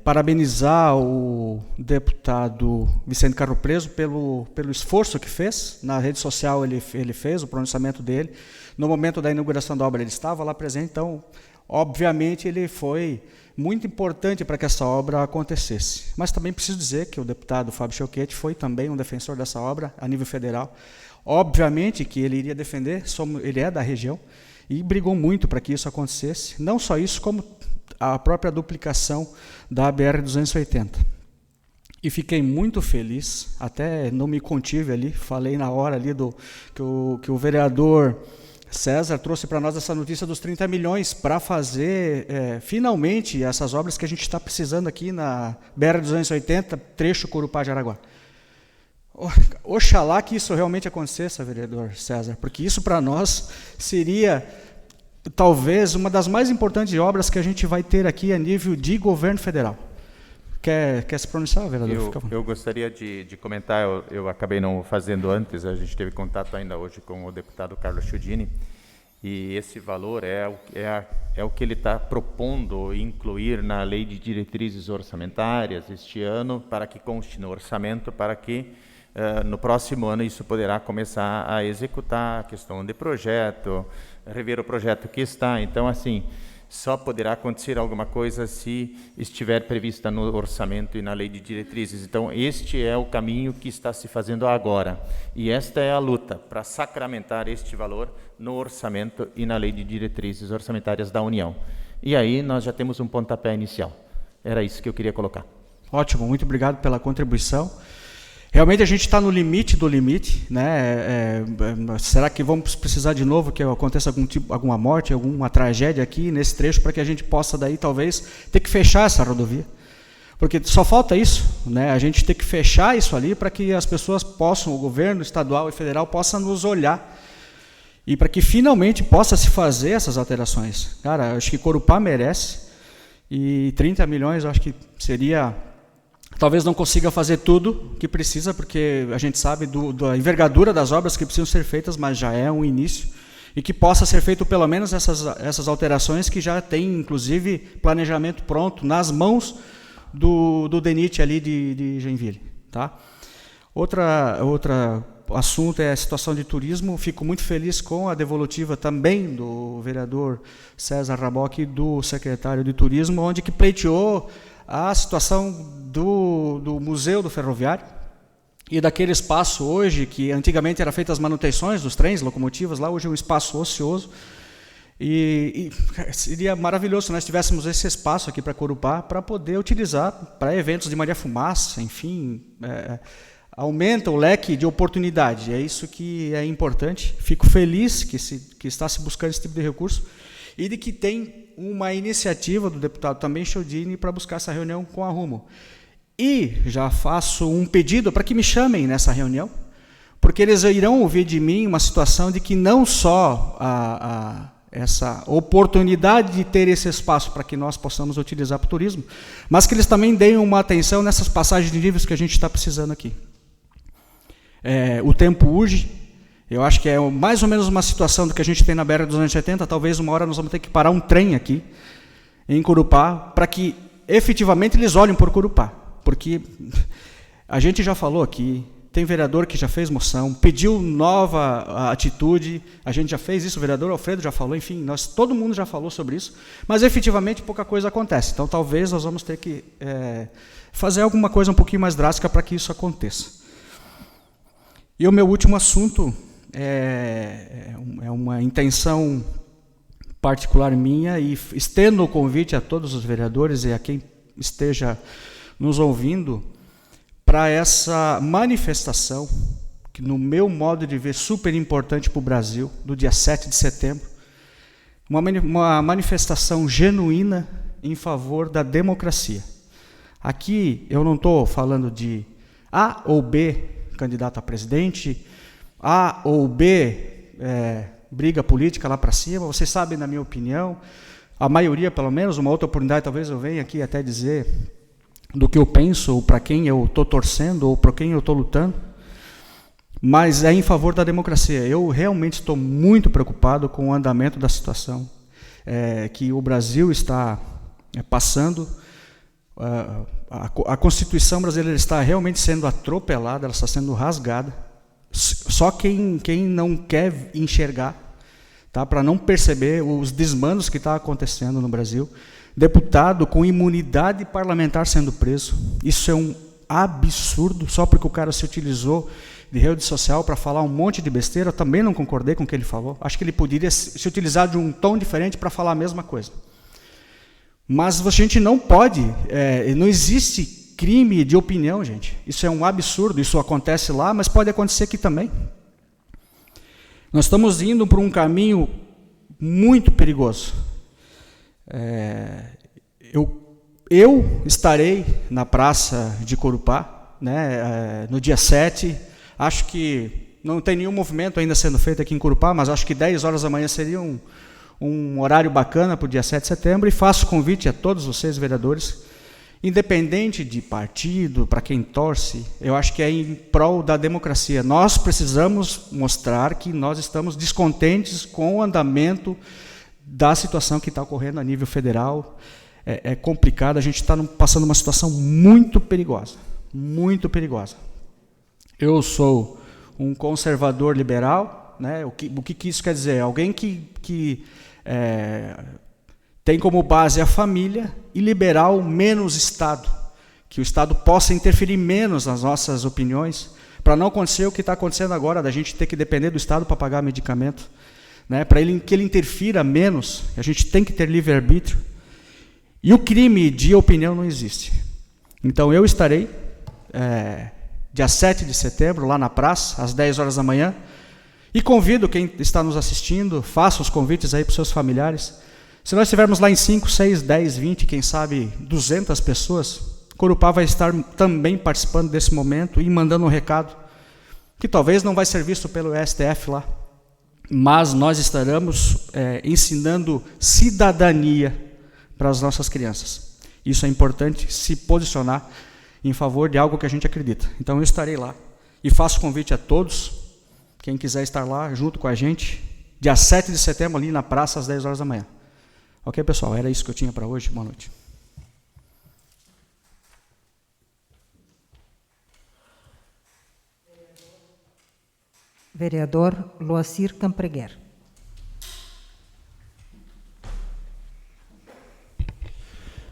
Parabenizar o deputado Vicente Carro Preso pelo esforço que fez. Na rede social ele fez o pronunciamento dele. No momento da inauguração da obra ele estava lá presente, então, obviamente, ele foi muito importante para que essa obra acontecesse. Mas também preciso dizer que o deputado Fábio Choquete foi também um defensor dessa obra a nível federal. Obviamente que ele iria defender, ele é da região, e brigou muito para que isso acontecesse. Não só isso, como a própria duplicação da BR-280. E fiquei muito feliz, até não me contive ali, falei na hora ali que o vereador César trouxe para nós essa notícia dos 30 milhões para fazer, finalmente, essas obras que a gente está precisando aqui na BR-280, trecho Corupá-Jaraguá. Oxalá que isso realmente acontecesse, vereador César, porque isso para nós seria talvez uma das mais importantes obras que a gente vai ter aqui a nível de governo federal. Quer se pronunciar, vereador? Eu gostaria de comentar, eu acabei não fazendo antes, a gente teve contato ainda hoje com o deputado Carlos Chiudini, e esse valor é o que ele está propondo incluir na lei de diretrizes orçamentárias este ano, para que conste no orçamento, para que no próximo ano isso poderá começar a executar a questão de projeto, rever o projeto que está. Então, assim, só poderá acontecer alguma coisa se estiver prevista no orçamento e na lei de diretrizes. Então, este é o caminho que está se fazendo agora. E esta é a luta para sacramentar este valor no orçamento e na lei de diretrizes orçamentárias da União. E aí nós já temos um pontapé inicial. Era isso que eu queria colocar. Ótimo, muito obrigado pela contribuição. Realmente a gente está no limite do limite, será que vamos precisar de novo que aconteça alguma morte, alguma tragédia aqui nesse trecho, para que a gente possa daí talvez ter que fechar essa rodovia? Porque só falta isso, a gente ter que fechar isso ali para que as pessoas possam, o governo estadual e federal possa nos olhar, e para que finalmente possa se fazer essas alterações. Cara, acho que Corupá merece, e 30 milhões eu acho que seria... Talvez não consiga fazer tudo que precisa, porque a gente sabe da envergadura das obras que precisam ser feitas, mas já é um início, e que possa ser feito pelo menos essas alterações que já tem, inclusive, planejamento pronto nas mãos do DENIT ali de Joinville. Tá? Outra assunto é a situação de turismo. Fico muito feliz com a devolutiva também do vereador César Raboc e do secretário de Turismo, onde que pleiteou a situação do Museu do Ferroviário e daquele espaço hoje, que antigamente era feita as manutenções dos trens, locomotivas, lá hoje é um espaço ocioso, e seria maravilhoso se nós tivéssemos esse espaço aqui para Corupá, para poder utilizar para eventos de Maria Fumaça, enfim, aumenta o leque de oportunidade, é isso que é importante. Fico feliz que está se buscando esse tipo de recurso, e de que tem uma iniciativa do deputado também Chiudini para buscar essa reunião com a Rumo. E já faço um pedido para que me chamem nessa reunião, porque eles irão ouvir de mim uma situação de que não só essa oportunidade de ter esse espaço para que nós possamos utilizar para o turismo, mas que eles também deem uma atenção nessas passagens de níveis que a gente está precisando aqui. O tempo urge, eu acho que é mais ou menos uma situação do que a gente tem na BR-280, talvez uma hora nós vamos ter que parar um trem aqui, em Corupá, para que efetivamente eles olhem por Corupá, porque a gente já falou aqui, tem vereador que já fez moção, pediu nova atitude, a gente já fez isso, o vereador Alfredo já falou, enfim, todo mundo já falou sobre isso, mas efetivamente pouca coisa acontece. Então talvez nós vamos ter que fazer alguma coisa um pouquinho mais drástica para que isso aconteça. E o meu último assunto é uma intenção particular minha, e estendo o convite a todos os vereadores e a quem esteja nos ouvindo, para essa manifestação, que no meu modo de ver super importante para o Brasil, do dia 7 de setembro, uma manifestação genuína em favor da democracia. Aqui eu não estou falando de A ou B candidato a presidente, A ou B briga política lá para cima. Vocês sabem, na minha opinião, a maioria, pelo menos, uma outra oportunidade, talvez eu venha aqui até dizer do que eu penso, ou para quem eu estou torcendo, ou para quem eu estou lutando, mas é em favor da democracia. Eu realmente estou muito preocupado com o andamento da situação que o Brasil está passando. A Constituição brasileira está realmente sendo atropelada, ela está sendo rasgada. Só quem não quer enxergar, tá, para não perceber os desmandos que está acontecendo no Brasil. Deputado com imunidade parlamentar sendo preso. Isso é um absurdo, só porque o cara se utilizou de rede social para falar um monte de besteira. Eu também não concordei com o que ele falou. Acho que ele poderia se utilizar de um tom diferente para falar a mesma coisa. Mas a gente não pode, não existe crime de opinião, gente. Isso é um absurdo, isso acontece lá, mas pode acontecer aqui também. Nós estamos indo por um caminho muito perigoso. Eu estarei na Praça de Corupá, né, no dia 7. Acho que não tem nenhum movimento ainda sendo feito aqui em Corupá, mas acho que 10 horas da manhã seria um horário bacana para o dia 7 de setembro, e faço convite a todos vocês, vereadores, independente de partido, para quem torce, eu acho que é em prol da democracia. Nós precisamos mostrar que nós estamos descontentes com o andamento da situação que está ocorrendo a nível federal. É complicado, a gente está passando uma situação muito perigosa, muito perigosa. Eu sou um conservador liberal, né? O que isso quer dizer? Alguém que tem como base a família, e liberal menos Estado, que o Estado possa interferir menos nas nossas opiniões, para não acontecer o que está acontecendo agora, da gente ter que depender do Estado para pagar medicamento, né, para que ele interfira menos. A gente tem que ter livre-arbítrio, e o crime de opinião não existe. Então eu estarei dia 7 de setembro, lá na praça, às 10 horas da manhã, e convido quem está nos assistindo, faça os convites aí para os seus familiares. Se nós estivermos lá em 5, 6, 10, 20, quem sabe 200 pessoas, Corupá vai estar também participando desse momento e mandando um recado, que talvez não vai ser visto pelo STF lá, mas nós estaremos ensinando cidadania para as nossas crianças. Isso é importante, se posicionar em favor de algo que a gente acredita. Então eu estarei lá, e faço convite a todos, quem quiser estar lá junto com a gente, dia 7 de setembro, ali na praça, às 10 horas da manhã. Ok, pessoal? Era isso que eu tinha para hoje. Boa noite. Vereador Loacir Campreguer.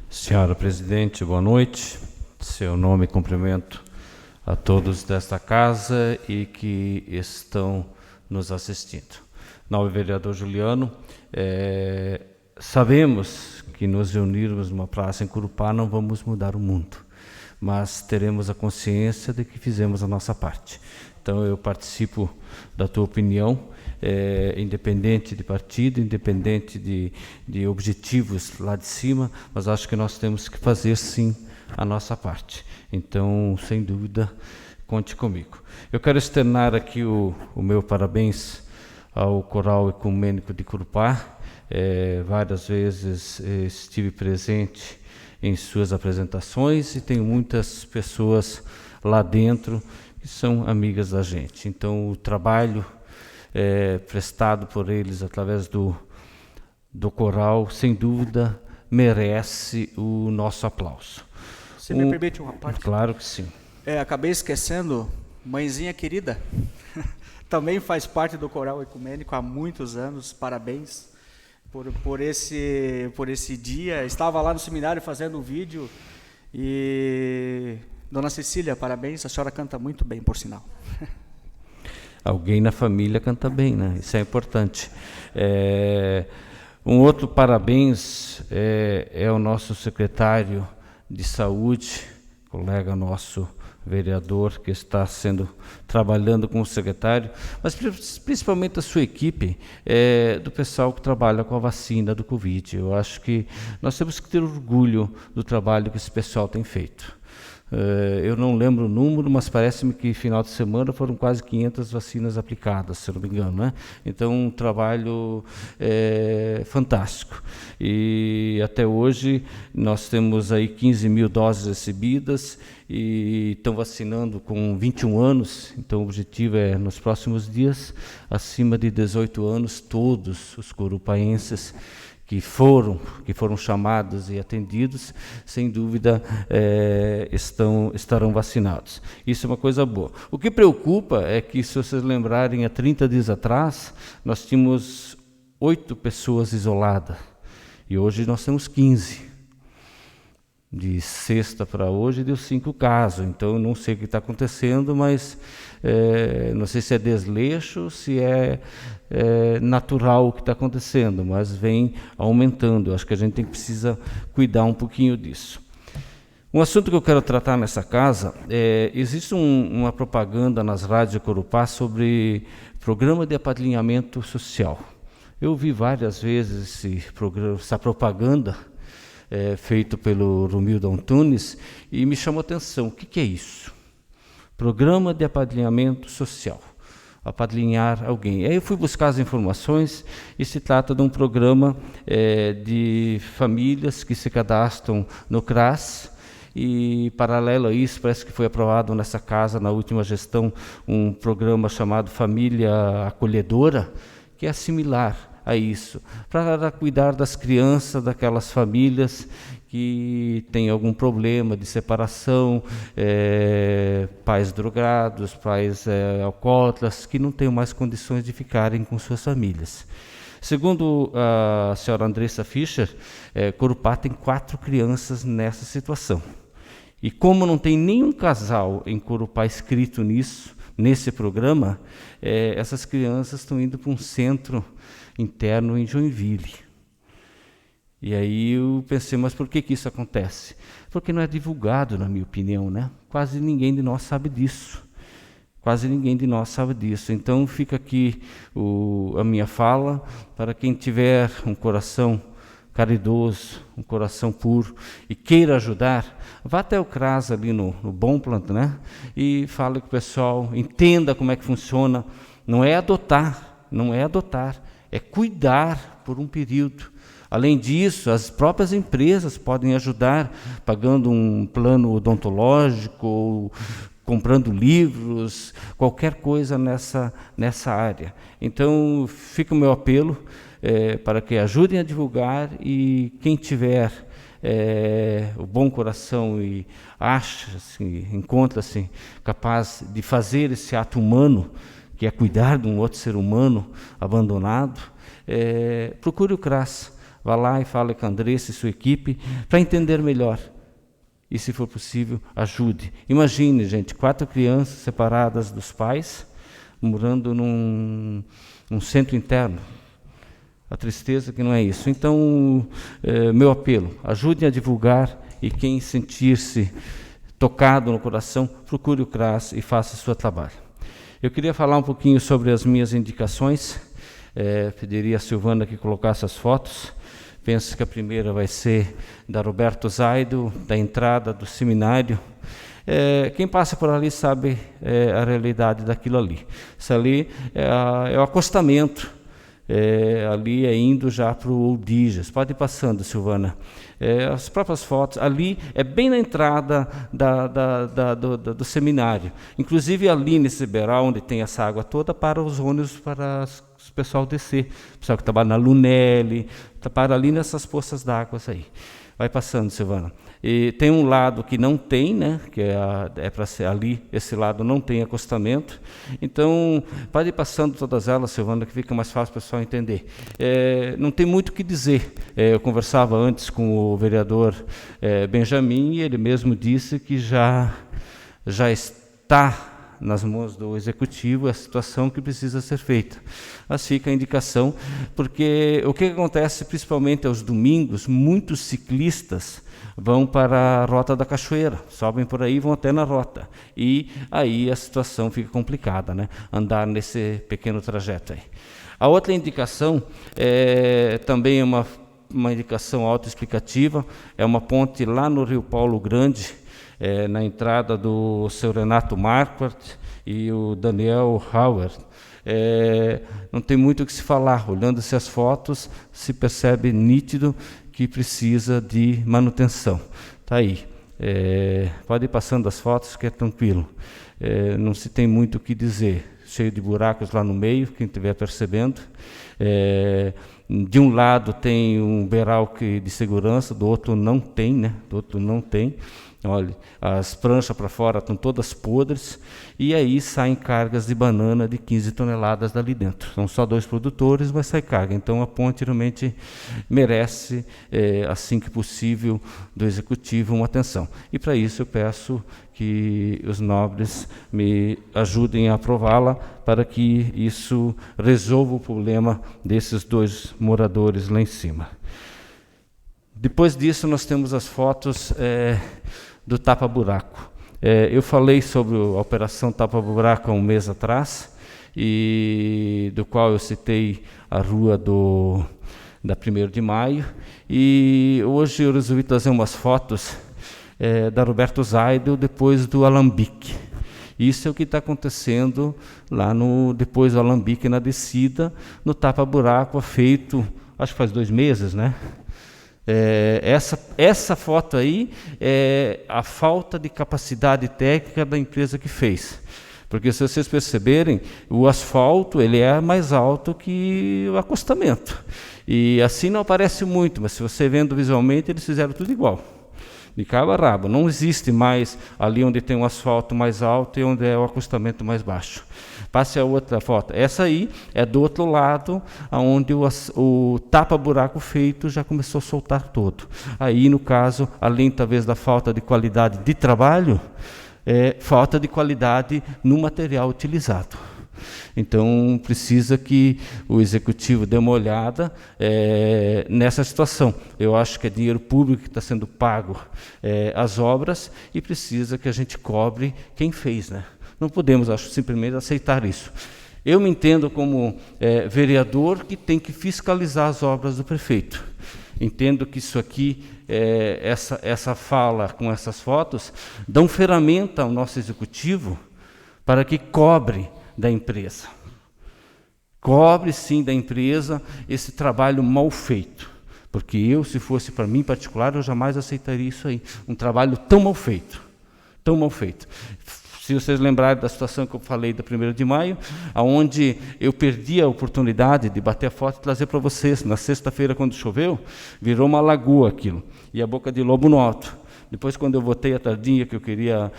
Senhora Presidente, boa noite. Seu nome e cumprimento a todos desta casa e que estão nos assistindo. Nobre vereador Juliano, sabemos que nos reunirmos numa praça em Corupá não vamos mudar o mundo, mas teremos a consciência de que fizemos a nossa parte. Então eu participo da tua opinião, independente de partido, independente de objetivos lá de cima, mas acho que nós temos que fazer sim a nossa parte. Então, sem dúvida, conte comigo. Eu quero externar aqui o meu parabéns ao Coral Ecumênico de Curupá. Várias vezes estive presente em suas apresentações e tenho muitas pessoas lá dentro que são amigas da gente. Então, o trabalho prestado por eles através do coral, sem dúvida, merece o nosso aplauso. Se me permite uma parte? Claro que sim. Acabei esquecendo, mãezinha querida, também faz parte do Coral Ecumênico há muitos anos. Parabéns por esse dia. Estava lá no seminário fazendo um vídeo e... Dona Cecília, parabéns, a senhora canta muito bem, por sinal. Alguém na família canta bem, né? Isso é importante. Um outro parabéns é o nosso secretário de saúde, colega nosso vereador, que está trabalhando como secretário, mas principalmente a sua equipe, do pessoal que trabalha com a vacina do Covid. Eu acho que nós temos que ter orgulho do trabalho que esse pessoal tem feito. Eu não lembro o número, mas parece-me que final de semana foram quase 500 vacinas aplicadas, se não me engano, né? Então, um trabalho fantástico. E até hoje nós temos aí 15 mil doses recebidas e estão vacinando com 21 anos. Então, o objetivo é, nos próximos dias, acima de 18 anos, todos os corupaenses que foram chamados e atendidos, sem dúvida, estarão vacinados. Isso é uma coisa boa. O que preocupa é que, se vocês lembrarem, há 30 dias atrás, nós tínhamos 8 pessoas isoladas, e hoje nós temos 15. De sexta para hoje deu 5 casos, então eu não sei o que está acontecendo, mas não sei se é desleixo, se é natural o que está acontecendo, mas vem aumentando. Eu acho que a gente precisa cuidar um pouquinho disso. Um assunto que eu quero tratar nessa casa, existe uma propaganda nas rádios de Corupá sobre programa de apadrinhamento social. Eu vi várias vezes essa propaganda, feito pelo Romildo Antunes, e me chamou a atenção. O que é isso? Programa de apadrinhamento social. Apadrinhar alguém. Aí eu fui buscar as informações e se trata de um programa de famílias que se cadastram no CRAS, e paralelo a isso, parece que foi aprovado nessa casa, na última gestão, um programa chamado Família Acolhedora, que é similar a isso, para cuidar das crianças, daquelas famílias que têm algum problema de separação, pais drogados, pais alcoólatras, que não têm mais condições de ficarem com suas famílias. Segundo a senhora Andressa Fischer, Corupá tem 4 crianças nessa situação. E como não tem nenhum casal em Corupá inscrito nesse programa, essas crianças estão indo para um centro interno em Joinville. E aí eu pensei, mas por que isso acontece? Porque não é divulgado, na minha opinião, né? Quase ninguém de nós sabe disso. Então fica aqui a minha fala para quem tiver um coração caridoso, um coração puro e queira ajudar, vá até o CRAS ali no Bom Planto, né? E fale com o pessoal, entenda como é que funciona. Não é adotar, é cuidar por um período. Além disso, as próprias empresas podem ajudar, pagando um plano odontológico, ou comprando livros, qualquer coisa nessa área. Então, fica o meu apelo para que ajudem a divulgar, e quem tiver o bom coração e encontra-se capaz de fazer esse ato humano, que é cuidar de um outro ser humano abandonado, procure o CRAS, vá lá e fale com a Andressa e sua equipe para entender melhor. E, se for possível, ajude. Imagine, gente, 4 crianças separadas dos pais, morando num centro interno. A tristeza que não é isso. Então, meu apelo, ajudem a divulgar, e quem sentir-se tocado no coração, procure o CRAS e faça o seu trabalho. Eu queria falar um pouquinho sobre as minhas indicações. Pediria a Silvana que colocasse as fotos. Penso que a primeira vai ser da Roberto Zaido, da entrada do seminário. Quem passa por ali sabe a realidade daquilo ali. Isso ali é o acostamento. Ali é indo já para o Oldijas. Pode ir passando, Silvana. As próprias fotos, ali é bem na entrada do seminário. Inclusive ali nesse beiral, onde tem essa água toda, para os ônibus, para o pessoal descer. O pessoal que trabalha na Lunelli, para ali nessas poças d'água aí. Vai passando, Silvana. E tem um lado que não tem, né, que é para ser ali, esse lado não tem acostamento. Então, pode ir passando todas elas, Silvana, que fica mais fácil para o pessoal entender. Não tem muito o que dizer. Eu conversava antes com o vereador Benjamin, e ele mesmo disse que já está nas mãos do Executivo a situação que precisa ser feita. Mas fica a indicação, porque o que acontece principalmente aos domingos, muitos ciclistas vão para a Rota da Cachoeira, sobem por aí e vão até na rota. E aí a situação fica complicada, né? Andar nesse pequeno trajeto aí. A outra indicação também é uma indicação autoexplicativa, é uma ponte lá no Rio Paulo Grande, na entrada do seu Renato Marquardt e o Daniel Howard. Não tem muito o que se falar, olhando-se as fotos, se percebe nítido que precisa de manutenção. Está aí. Pode ir passando as fotos, que é tranquilo. Não se tem muito o que dizer. Cheio de buracos lá no meio, quem estiver percebendo. De um lado tem um beiral de segurança, do outro não tem, né? Do outro não tem. Olha, as pranchas para fora estão todas podres, e aí saem cargas de banana de 15 toneladas dali dentro. São só 2 produtores, mas sai carga. Então a ponte realmente merece, assim que possível, do Executivo uma atenção. E para isso eu peço que os nobres me ajudem a aprová-la, para que isso resolva o problema desses 2 moradores lá em cima. Depois disso nós temos as fotos do tapa-buraco. Eu falei sobre a operação tapa-buraco há um mês atrás, e do qual eu citei a rua da 1º de Maio, e hoje eu resolvi trazer umas fotos da Roberto Zaido depois do Alambique. Isso é o que está acontecendo lá depois do Alambique, na descida, no tapa-buraco feito, acho que faz 2 meses, né? Essa foto aí é a falta de capacidade técnica da empresa que fez. Porque se vocês perceberem, o asfalto ele é mais alto que o acostamento. E assim não aparece muito, mas se você vendo visualmente, eles fizeram tudo igual. De cabo a rabo. Não existe mais ali onde tem um asfalto mais alto e onde é o acostamento mais baixo. Passe a outra foto. Essa aí é do outro lado, onde o tapa-buraco feito já começou a soltar todo. Aí, no caso, além talvez da falta de qualidade de trabalho, falta de qualidade no material utilizado. Então, precisa que o Executivo dê uma olhada nessa situação. Eu acho que é dinheiro público que está sendo pago as obras, e precisa que a gente cobre quem fez, né? Não podemos, acho, simplesmente aceitar isso. Eu me entendo como vereador que tem que fiscalizar as obras do prefeito. Entendo que isso aqui, essa fala com essas fotos, dão ferramenta ao nosso Executivo para que cobre da empresa. Cobre, sim, da empresa esse trabalho mal feito. Porque eu, se fosse para mim em particular, eu jamais aceitaria isso aí. Um trabalho tão mal feito. Tão mal feito. Se vocês lembrarem da situação que eu falei da 1º de Maio, onde eu perdi a oportunidade de bater a foto e trazer para vocês. Na sexta-feira, quando choveu, virou uma lagoa aquilo. E a boca de lobo no alto. Depois, quando eu voltei à tardinha, que eu queria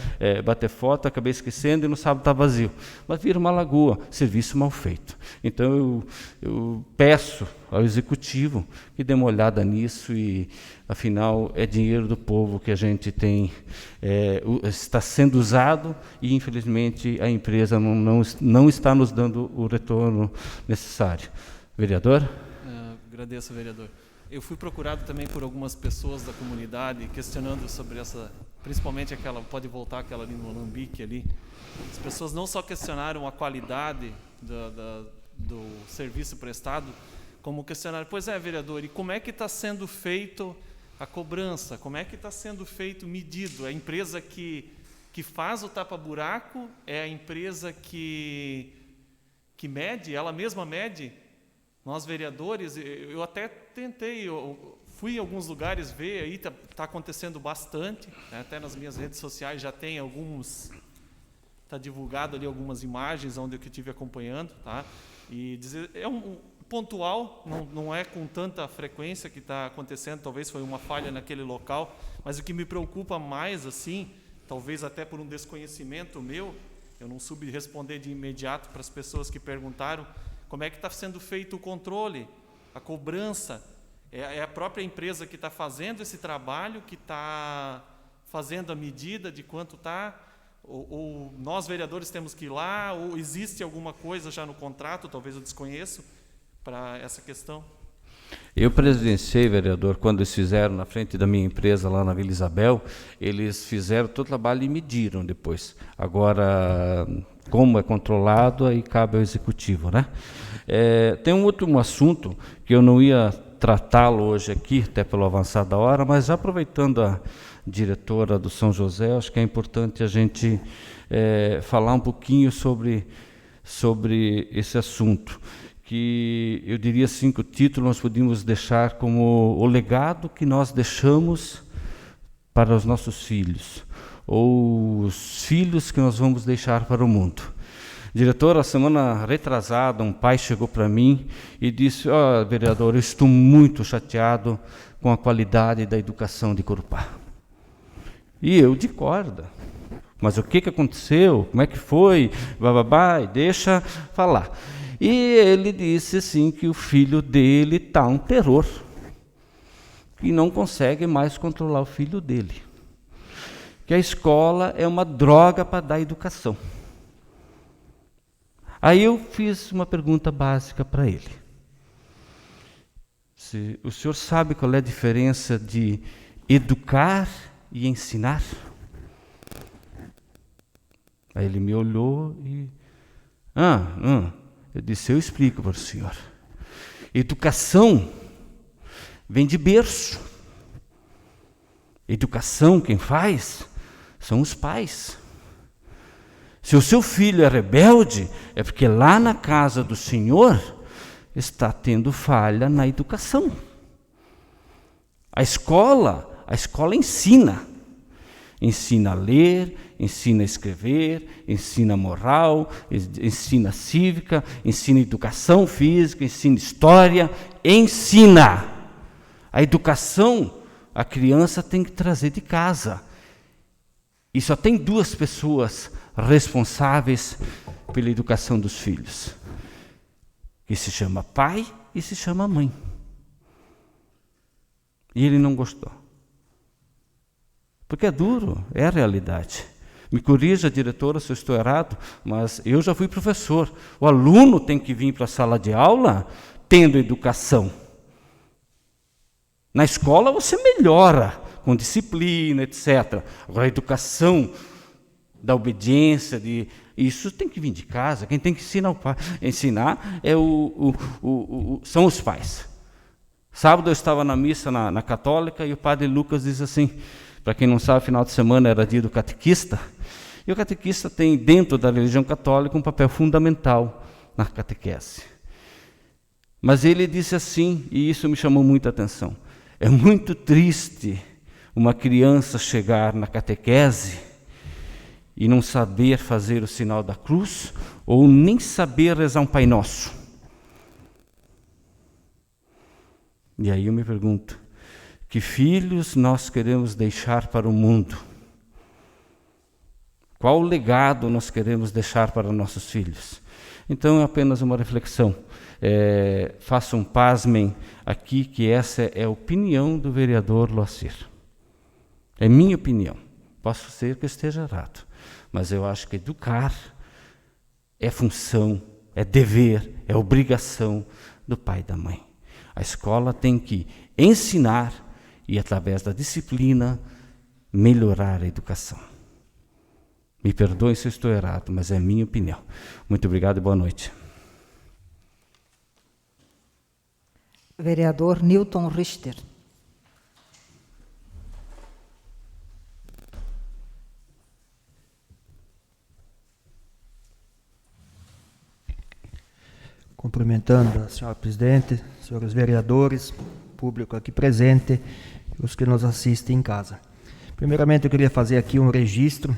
bater foto, acabei esquecendo e no sábado está vazio. Mas vira uma lagoa, serviço mal feito. Então, eu peço ao Executivo que dê uma olhada nisso, e, afinal, é dinheiro do povo que a gente tem, está sendo usado, e, infelizmente, a empresa não está nos dando o retorno necessário. Vereador? Agradeço, vereador. Eu fui procurado também por algumas pessoas da comunidade questionando sobre essa, principalmente aquela, pode voltar aquela ali no Alambique ali. As pessoas não só questionaram a qualidade do serviço prestado, como questionário, pois é, vereador, e como é que está sendo feito a cobrança? Como é que está sendo feito, medido? A empresa que faz o tapa-buraco é a empresa que mede, ela mesma mede? Nós, vereadores, eu até tentei, eu fui em alguns lugares ver, aí está acontecendo bastante, né? Até nas minhas redes sociais já tem alguns, está divulgado ali algumas imagens onde eu estive acompanhando, tá? E dizer, é um pontual, não é com tanta frequência que está acontecendo, talvez foi uma falha naquele local, mas o que me preocupa mais, assim, talvez até por um desconhecimento meu, eu não soube responder de imediato para as pessoas que perguntaram, como é que está sendo feito o controle, a cobrança? É a própria empresa que está fazendo esse trabalho, que está fazendo a medida de quanto está, ou nós, vereadores, temos que ir lá, ou existe alguma coisa já no contrato, talvez eu desconheço, para essa questão? Eu presenciei, vereador, quando eles fizeram na frente da minha empresa lá na Vila Isabel, eles fizeram todo o trabalho e mediram depois. Agora, como é controlado, aí cabe ao executivo, né? Tem um último assunto que eu não ia tratá-lo hoje aqui, até pelo avançar da hora, mas aproveitando a diretora do São José, acho que é importante a gente falar um pouquinho sobre esse assunto, que eu diria assim que o título nós podíamos deixar como o legado que nós deixamos para os nossos filhos, ou os filhos que nós vamos deixar para o mundo. Diretor, a semana retrasada, um pai chegou para mim e disse, vereador, eu estou muito chateado com a qualidade da educação de Corupá. E eu de corda. Mas o que aconteceu? Como é que foi? E deixa falar. E ele disse assim que o filho dele está um terror. E não consegue mais controlar o filho dele. Que a escola é uma droga para dar educação. Aí eu fiz uma pergunta básica para ele. O senhor sabe qual é a diferença de educar e ensinar? Aí ele me olhou e... Eu disse, eu explico para o senhor. Educação vem de berço. Educação, quem faz, são os pais. Se o seu filho é rebelde, é porque lá na casa do Senhor está tendo falha na educação. A escola ensina. Ensina a ler, ensina a escrever, ensina moral, ensina cívica, ensina educação física, ensina história, ensina. A educação, a criança tem que trazer de casa. E só tem duas pessoas responsáveis pela educação dos filhos, que se chama pai e se chama mãe. E ele não gostou. Porque é duro, é a realidade. Me corrija, diretora, se eu estou errado, mas eu já fui professor. O aluno tem que vir para a sala de aula tendo educação. Na escola você melhora, com disciplina, etc. Agora a educação da obediência, isso tem que vir de casa. Quem tem que ensinar são os pais. Sábado eu estava na missa na Católica e o padre Lucas diz assim, para quem não sabe, final de semana era dia do catequista, e o catequista tem, dentro da religião católica, um papel fundamental na catequese. Mas ele disse assim, e isso me chamou muita atenção, é muito triste uma criança chegar na catequese e não saber fazer o sinal da cruz, ou nem saber rezar um Pai Nosso. E aí eu me pergunto, que filhos nós queremos deixar para o mundo? Qual legado nós queremos deixar para nossos filhos? Então é apenas uma reflexão. Façam pasmem aqui que essa é a opinião do vereador Loacir. É minha opinião. Posso ser que eu esteja errado, mas eu acho que educar é função, é dever, é obrigação do pai e da mãe. A escola tem que ensinar e, através da disciplina, melhorar a educação. Me perdoe se eu estou errado, mas é a minha opinião. Muito obrigado e boa noite. Vereador Newton Richter. Cumprimentando a senhora presidente, senhores vereadores, público aqui presente e os que nos assistem em casa. Primeiramente, eu queria fazer aqui um registro.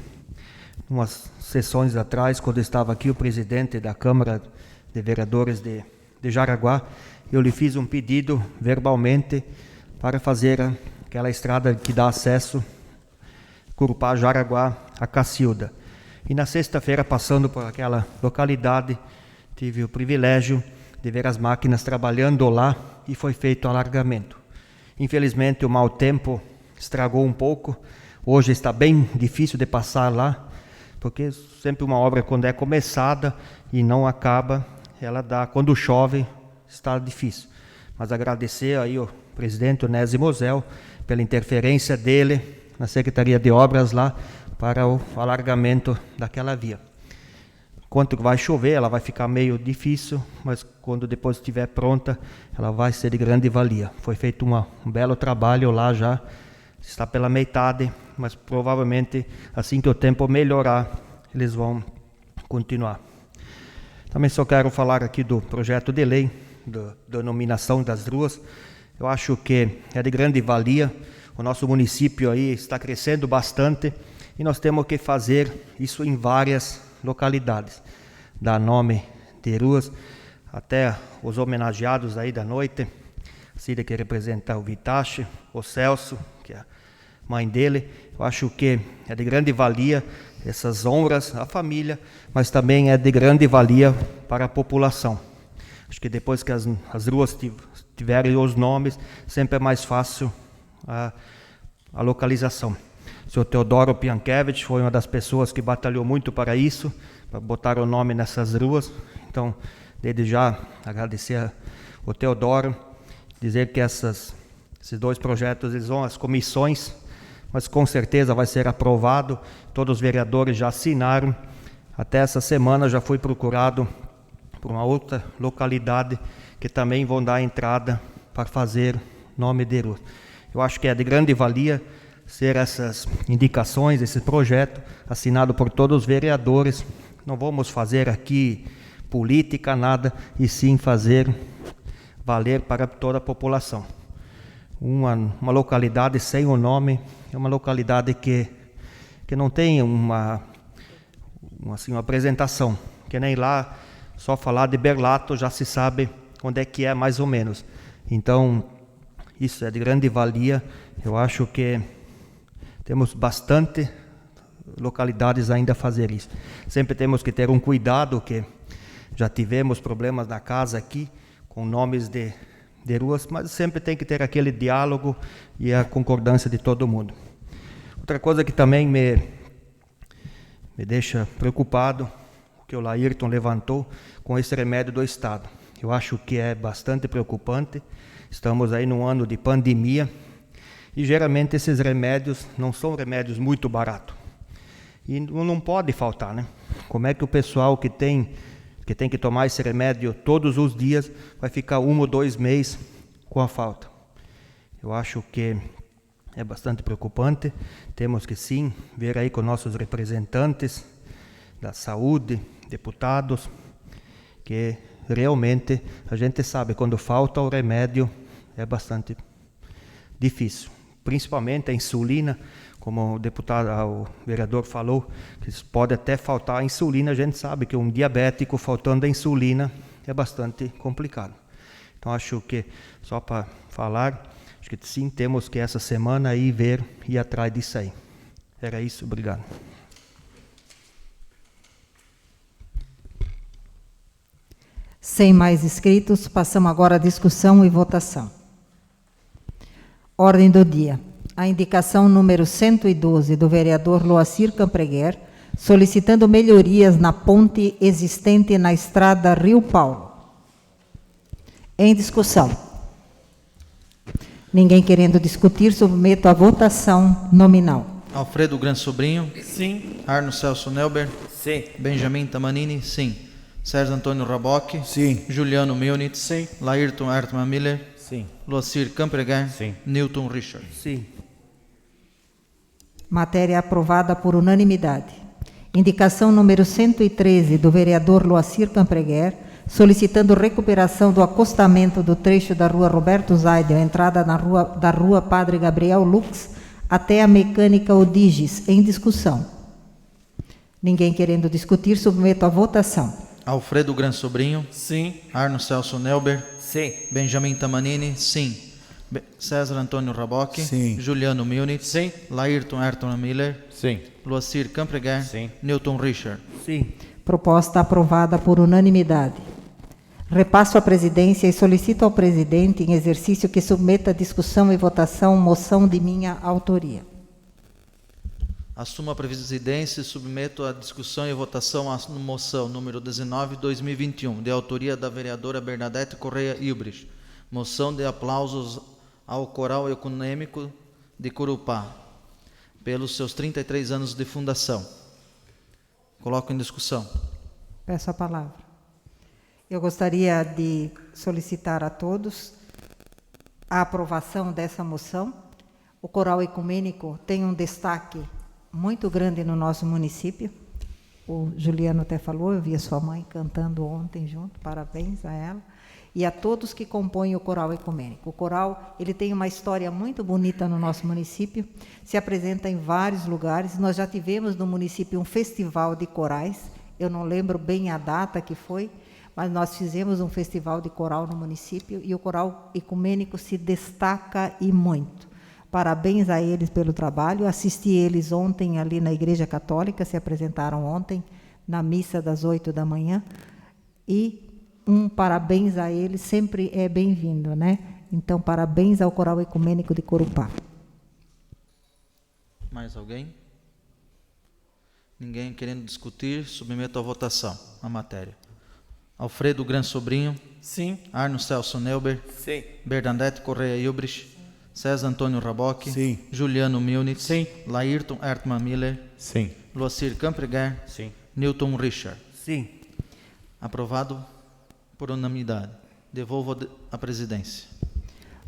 Umas sessões atrás, quando estava aqui o presidente da Câmara de Vereadores de Jaraguá, eu lhe fiz um pedido verbalmente para fazer aquela estrada que dá acesso Curupá, Jaraguá, a Cacilda. E na sexta-feira, passando por aquela localidade, tive o privilégio de ver as máquinas trabalhando lá e foi feito o alargamento. Infelizmente, o mau tempo estragou um pouco. Hoje está bem difícil de passar lá, porque sempre uma obra, quando é começada e não acaba, ela dá, quando chove, está difícil. Mas agradecer aí ao presidente Onésio Mosel pela interferência dele na Secretaria de Obras lá para o alargamento daquela via. Enquanto vai chover, ela vai ficar meio difícil, mas quando depois estiver pronta, ela vai ser de grande valia. Foi feito um belo trabalho lá já, está pela metade, mas provavelmente assim que o tempo melhorar, eles vão continuar. Também só quero falar aqui do projeto de lei, da denominação das ruas. Eu acho que é de grande valia. O nosso município aí está crescendo bastante e nós temos que fazer isso em várias localidades. Dar nome de ruas, até os homenageados aí da noite, a Cida que representa o Vitache, o Celso, que é a mãe dele. Eu acho que é de grande valia essas honras à família, mas também é de grande valia para a população. Acho que depois que as ruas tiverem os nomes, sempre é mais fácil a localização. O senhor Teodoro Piankiewicz foi uma das pessoas que batalhou muito para isso, para botar o nome nessas ruas. Então, desde já, agradecer ao Teodoro, dizer que esses dois projetos eles vão às comissões, mas com certeza vai ser aprovado. Todos os vereadores já assinaram. Até essa semana já fui procurado por uma outra localidade que também vão dar entrada para fazer nome de rua. Eu acho que é de grande valia ser essas indicações, esse projeto assinado por todos os vereadores. Não vamos fazer aqui política, nada, e sim fazer valer para toda a população. Uma localidade sem o nome é uma localidade que não tem uma apresentação, que nem lá, só falar de Berlato já se sabe onde é que é mais ou menos. Então, isso é de grande valia. Eu acho que temos bastante localidades ainda a fazer isso. Sempre temos que ter um cuidado, que já tivemos problemas na casa aqui, com nomes de ruas, mas sempre tem que ter aquele diálogo e a concordância de todo mundo. Outra coisa que também me deixa preocupado, o que o Laírton levantou, com esse remédio do Estado. Eu acho que é bastante preocupante. Estamos aí num ano de pandemia e geralmente esses remédios não são remédios muito baratos. E não pode faltar, né? Como é que o pessoal que tem que tomar esse remédio todos os dias vai ficar 1 ou 2 meses com a falta? Eu acho que é bastante preocupante. Temos que sim ver aí com nossos representantes da saúde, deputados, que realmente a gente sabe, quando falta o remédio é bastante difícil. Principalmente a insulina, como o vereador falou, que pode até faltar a insulina. A gente sabe que um diabético faltando a insulina é bastante complicado. Então acho que, só para falar, acho que sim, temos que essa semana ir atrás disso aí. Era isso, obrigado. Sem mais inscritos, passamos agora à discussão e votação. Ordem do dia. A indicação número 112 do vereador Loacir Campreguer, solicitando melhorias na ponte existente na estrada Rio Paulo. Em discussão. Ninguém querendo discutir, submeto à votação nominal. Alfredo Gran Sobrinho. Sim. Arno Celso Nelber. Sim. Benjamin Tamanini. Sim. Sérgio Antônio Raboc. Sim. Juliano Milnitz. Sim. Laírton Hartmann Miller. Sim. Loacir Campreguer. Sim. Newton Richard. Sim. Matéria aprovada por unanimidade. Indicação número 113 do vereador Loacir Campreguer, solicitando recuperação do acostamento do trecho da rua Roberto Zaidel, entrada da rua Padre Gabriel Lux, até a mecânica Odiges, em discussão. Ninguém querendo discutir, submeto à votação. Alfredo Gran Sobrinho. Sim. Arno Celso Nelber. Sim. Benjamin Tamanini. Sim. César Antônio Raboc. Sim. Juliano Milnitz. Sim. Laírton Ayrton Miller. Sim. Loacir Campreguer. Sim. Newton Richard. Sim. Proposta aprovada por unanimidade. Repasso à presidência e solicito ao presidente, em exercício, que submeta à discussão e votação moção de minha autoria. Assumo a presidência e submeto à discussão e votação a moção número 19/2021, de autoria da vereadora Bernadette Correia Ilbrich. Moção de aplausos ao Coral Econômico de Corupá, pelos seus 33 anos de fundação. Coloco em discussão. Peço a palavra. Eu gostaria de solicitar a todos a aprovação dessa moção. O Coral Ecumênico tem um destaque muito grande no nosso município. O Juliano até falou, eu vi a sua mãe cantando ontem junto, parabéns a ela. E a todos que compõem o Coral Ecumênico. O coral, ele tem uma história muito bonita no nosso município, se apresenta em vários lugares. Nós já tivemos no município um festival de corais, eu não lembro bem a data que foi, mas nós fizemos um festival de coral no município e o Coral Ecumênico se destaca e muito. Parabéns a eles pelo trabalho. Assisti eles ontem ali na Igreja Católica, se apresentaram ontem na missa das 8 da manhã. E parabéns a eles, sempre é bem-vindo, né? Então, parabéns ao Coral Ecumênico de Corupá. Mais alguém? Ninguém querendo discutir, submeto à votação a matéria. Alfredo Gran Sobrinho. Sim. Arno Celso Nelber. Sim. Bernadette Correia Ilbrich. César Antônio Raboc. Sim. Juliano Milnitz. Sim. Laírton Ayrton Miller. Sim. Loacir Campreguer. Sim. Newton Richard. Sim. Aprovado por unanimidade. Devolvo a presidência.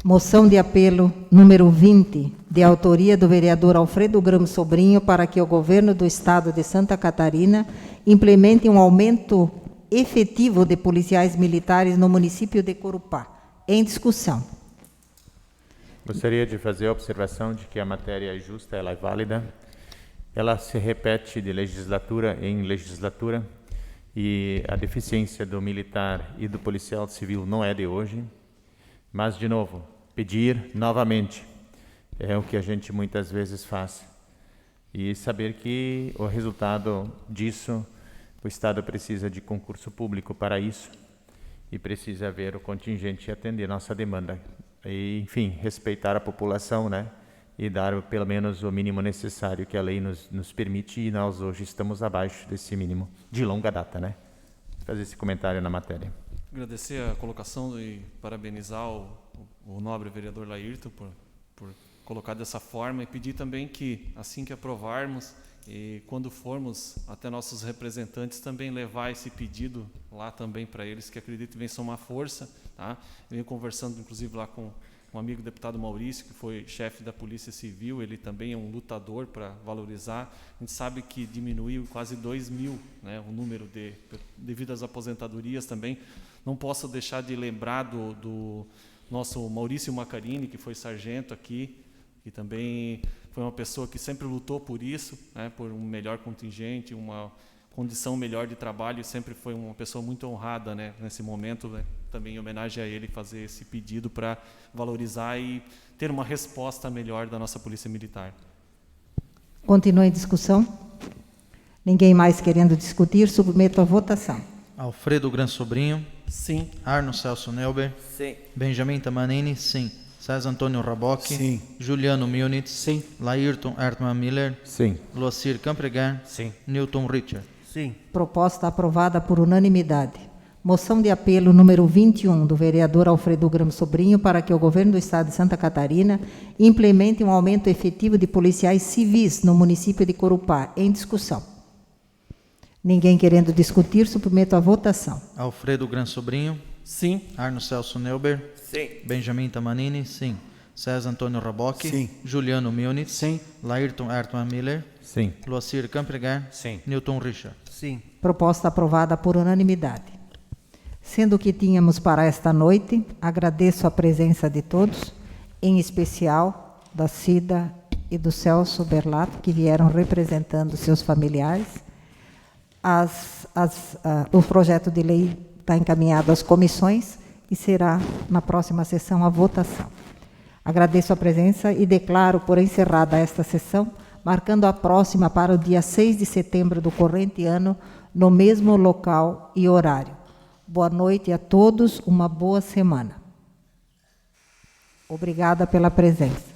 Moção de apelo número 20, de autoria do vereador Alfredo Gran Sobrinho, para que o governo do estado de Santa Catarina implemente um aumento efetivo de policiais militares no município de Corupá. Em discussão. Gostaria de fazer a observação de que a matéria é justa, ela é válida, ela se repete de legislatura em legislatura e a deficiência do militar e do policial civil não é de hoje, mas, de novo, pedir novamente é o que a gente muitas vezes faz e saber que o resultado disso, o Estado precisa de concurso público para isso e precisa haver o contingente e atender nossa demanda. E, enfim, respeitar a população, né? E dar pelo menos o mínimo necessário que a lei nos permite, e nós hoje estamos abaixo desse mínimo, de longa data, né? Vou fazer esse comentário na matéria. Agradecer a colocação e parabenizar o nobre vereador Laírton por colocar dessa forma, e pedir também que, assim que aprovarmos, e quando formos até nossos representantes, também levar esse pedido lá também para eles, que acredito que vem somar força. Tá? Eu venho conversando, inclusive, lá com um amigo deputado Maurício, que foi chefe da Polícia Civil, ele também é um lutador para valorizar. A gente sabe que diminuiu quase 2.000, né, o número devido às aposentadorias também. Não posso deixar de lembrar do nosso Maurício Macarini, que foi sargento aqui, que também foi uma pessoa que sempre lutou por isso, né, por um melhor contingente, uma condição melhor de trabalho, e sempre foi uma pessoa muito honrada, né, nesse momento, né, também em homenagem a ele, fazer esse pedido para valorizar e ter uma resposta melhor da nossa Polícia Militar. Continua em discussão. Ninguém mais querendo discutir, submeto à votação. Alfredo Gran Sobrinho. Sim. Arno Celso Nelber. Sim. Benjamin Tamanini. Sim. César Antônio Raboc. Sim. Juliano Milnitz. Sim. Laírton Ayrton Miller. Sim. Loacir Campreguer. Sim. Newton Richard. Sim. Proposta aprovada por unanimidade. Moção de apelo número 21, do vereador Alfredo Gran Sobrinho, para que o governo do estado de Santa Catarina implemente um aumento efetivo de policiais civis no município de Corupá. Em discussão. Ninguém querendo discutir, submeto à votação. Alfredo Gran Sobrinho. Sim. Arno Celso Neuber. Sim. Benjamin Tamanini. Sim. César Antônio Rabocchi. Sim. Juliano Milnitz. Sim. Laírton Ertman Miller. Sim. Loacir Campregar. Sim. Newton Richard. Sim. Proposta aprovada por unanimidade. Sendo o que tínhamos para esta noite, agradeço a presença de todos, em especial da Cida e do Celso Berlato, que vieram representando seus familiares. O projeto de lei está encaminhado às comissões e será, na próxima sessão, a votação. Agradeço a presença e declaro por encerrada esta sessão, marcando a próxima para o dia 6 de setembro do corrente ano, no mesmo local e horário. Boa noite a todos, uma boa semana. Obrigada pela presença.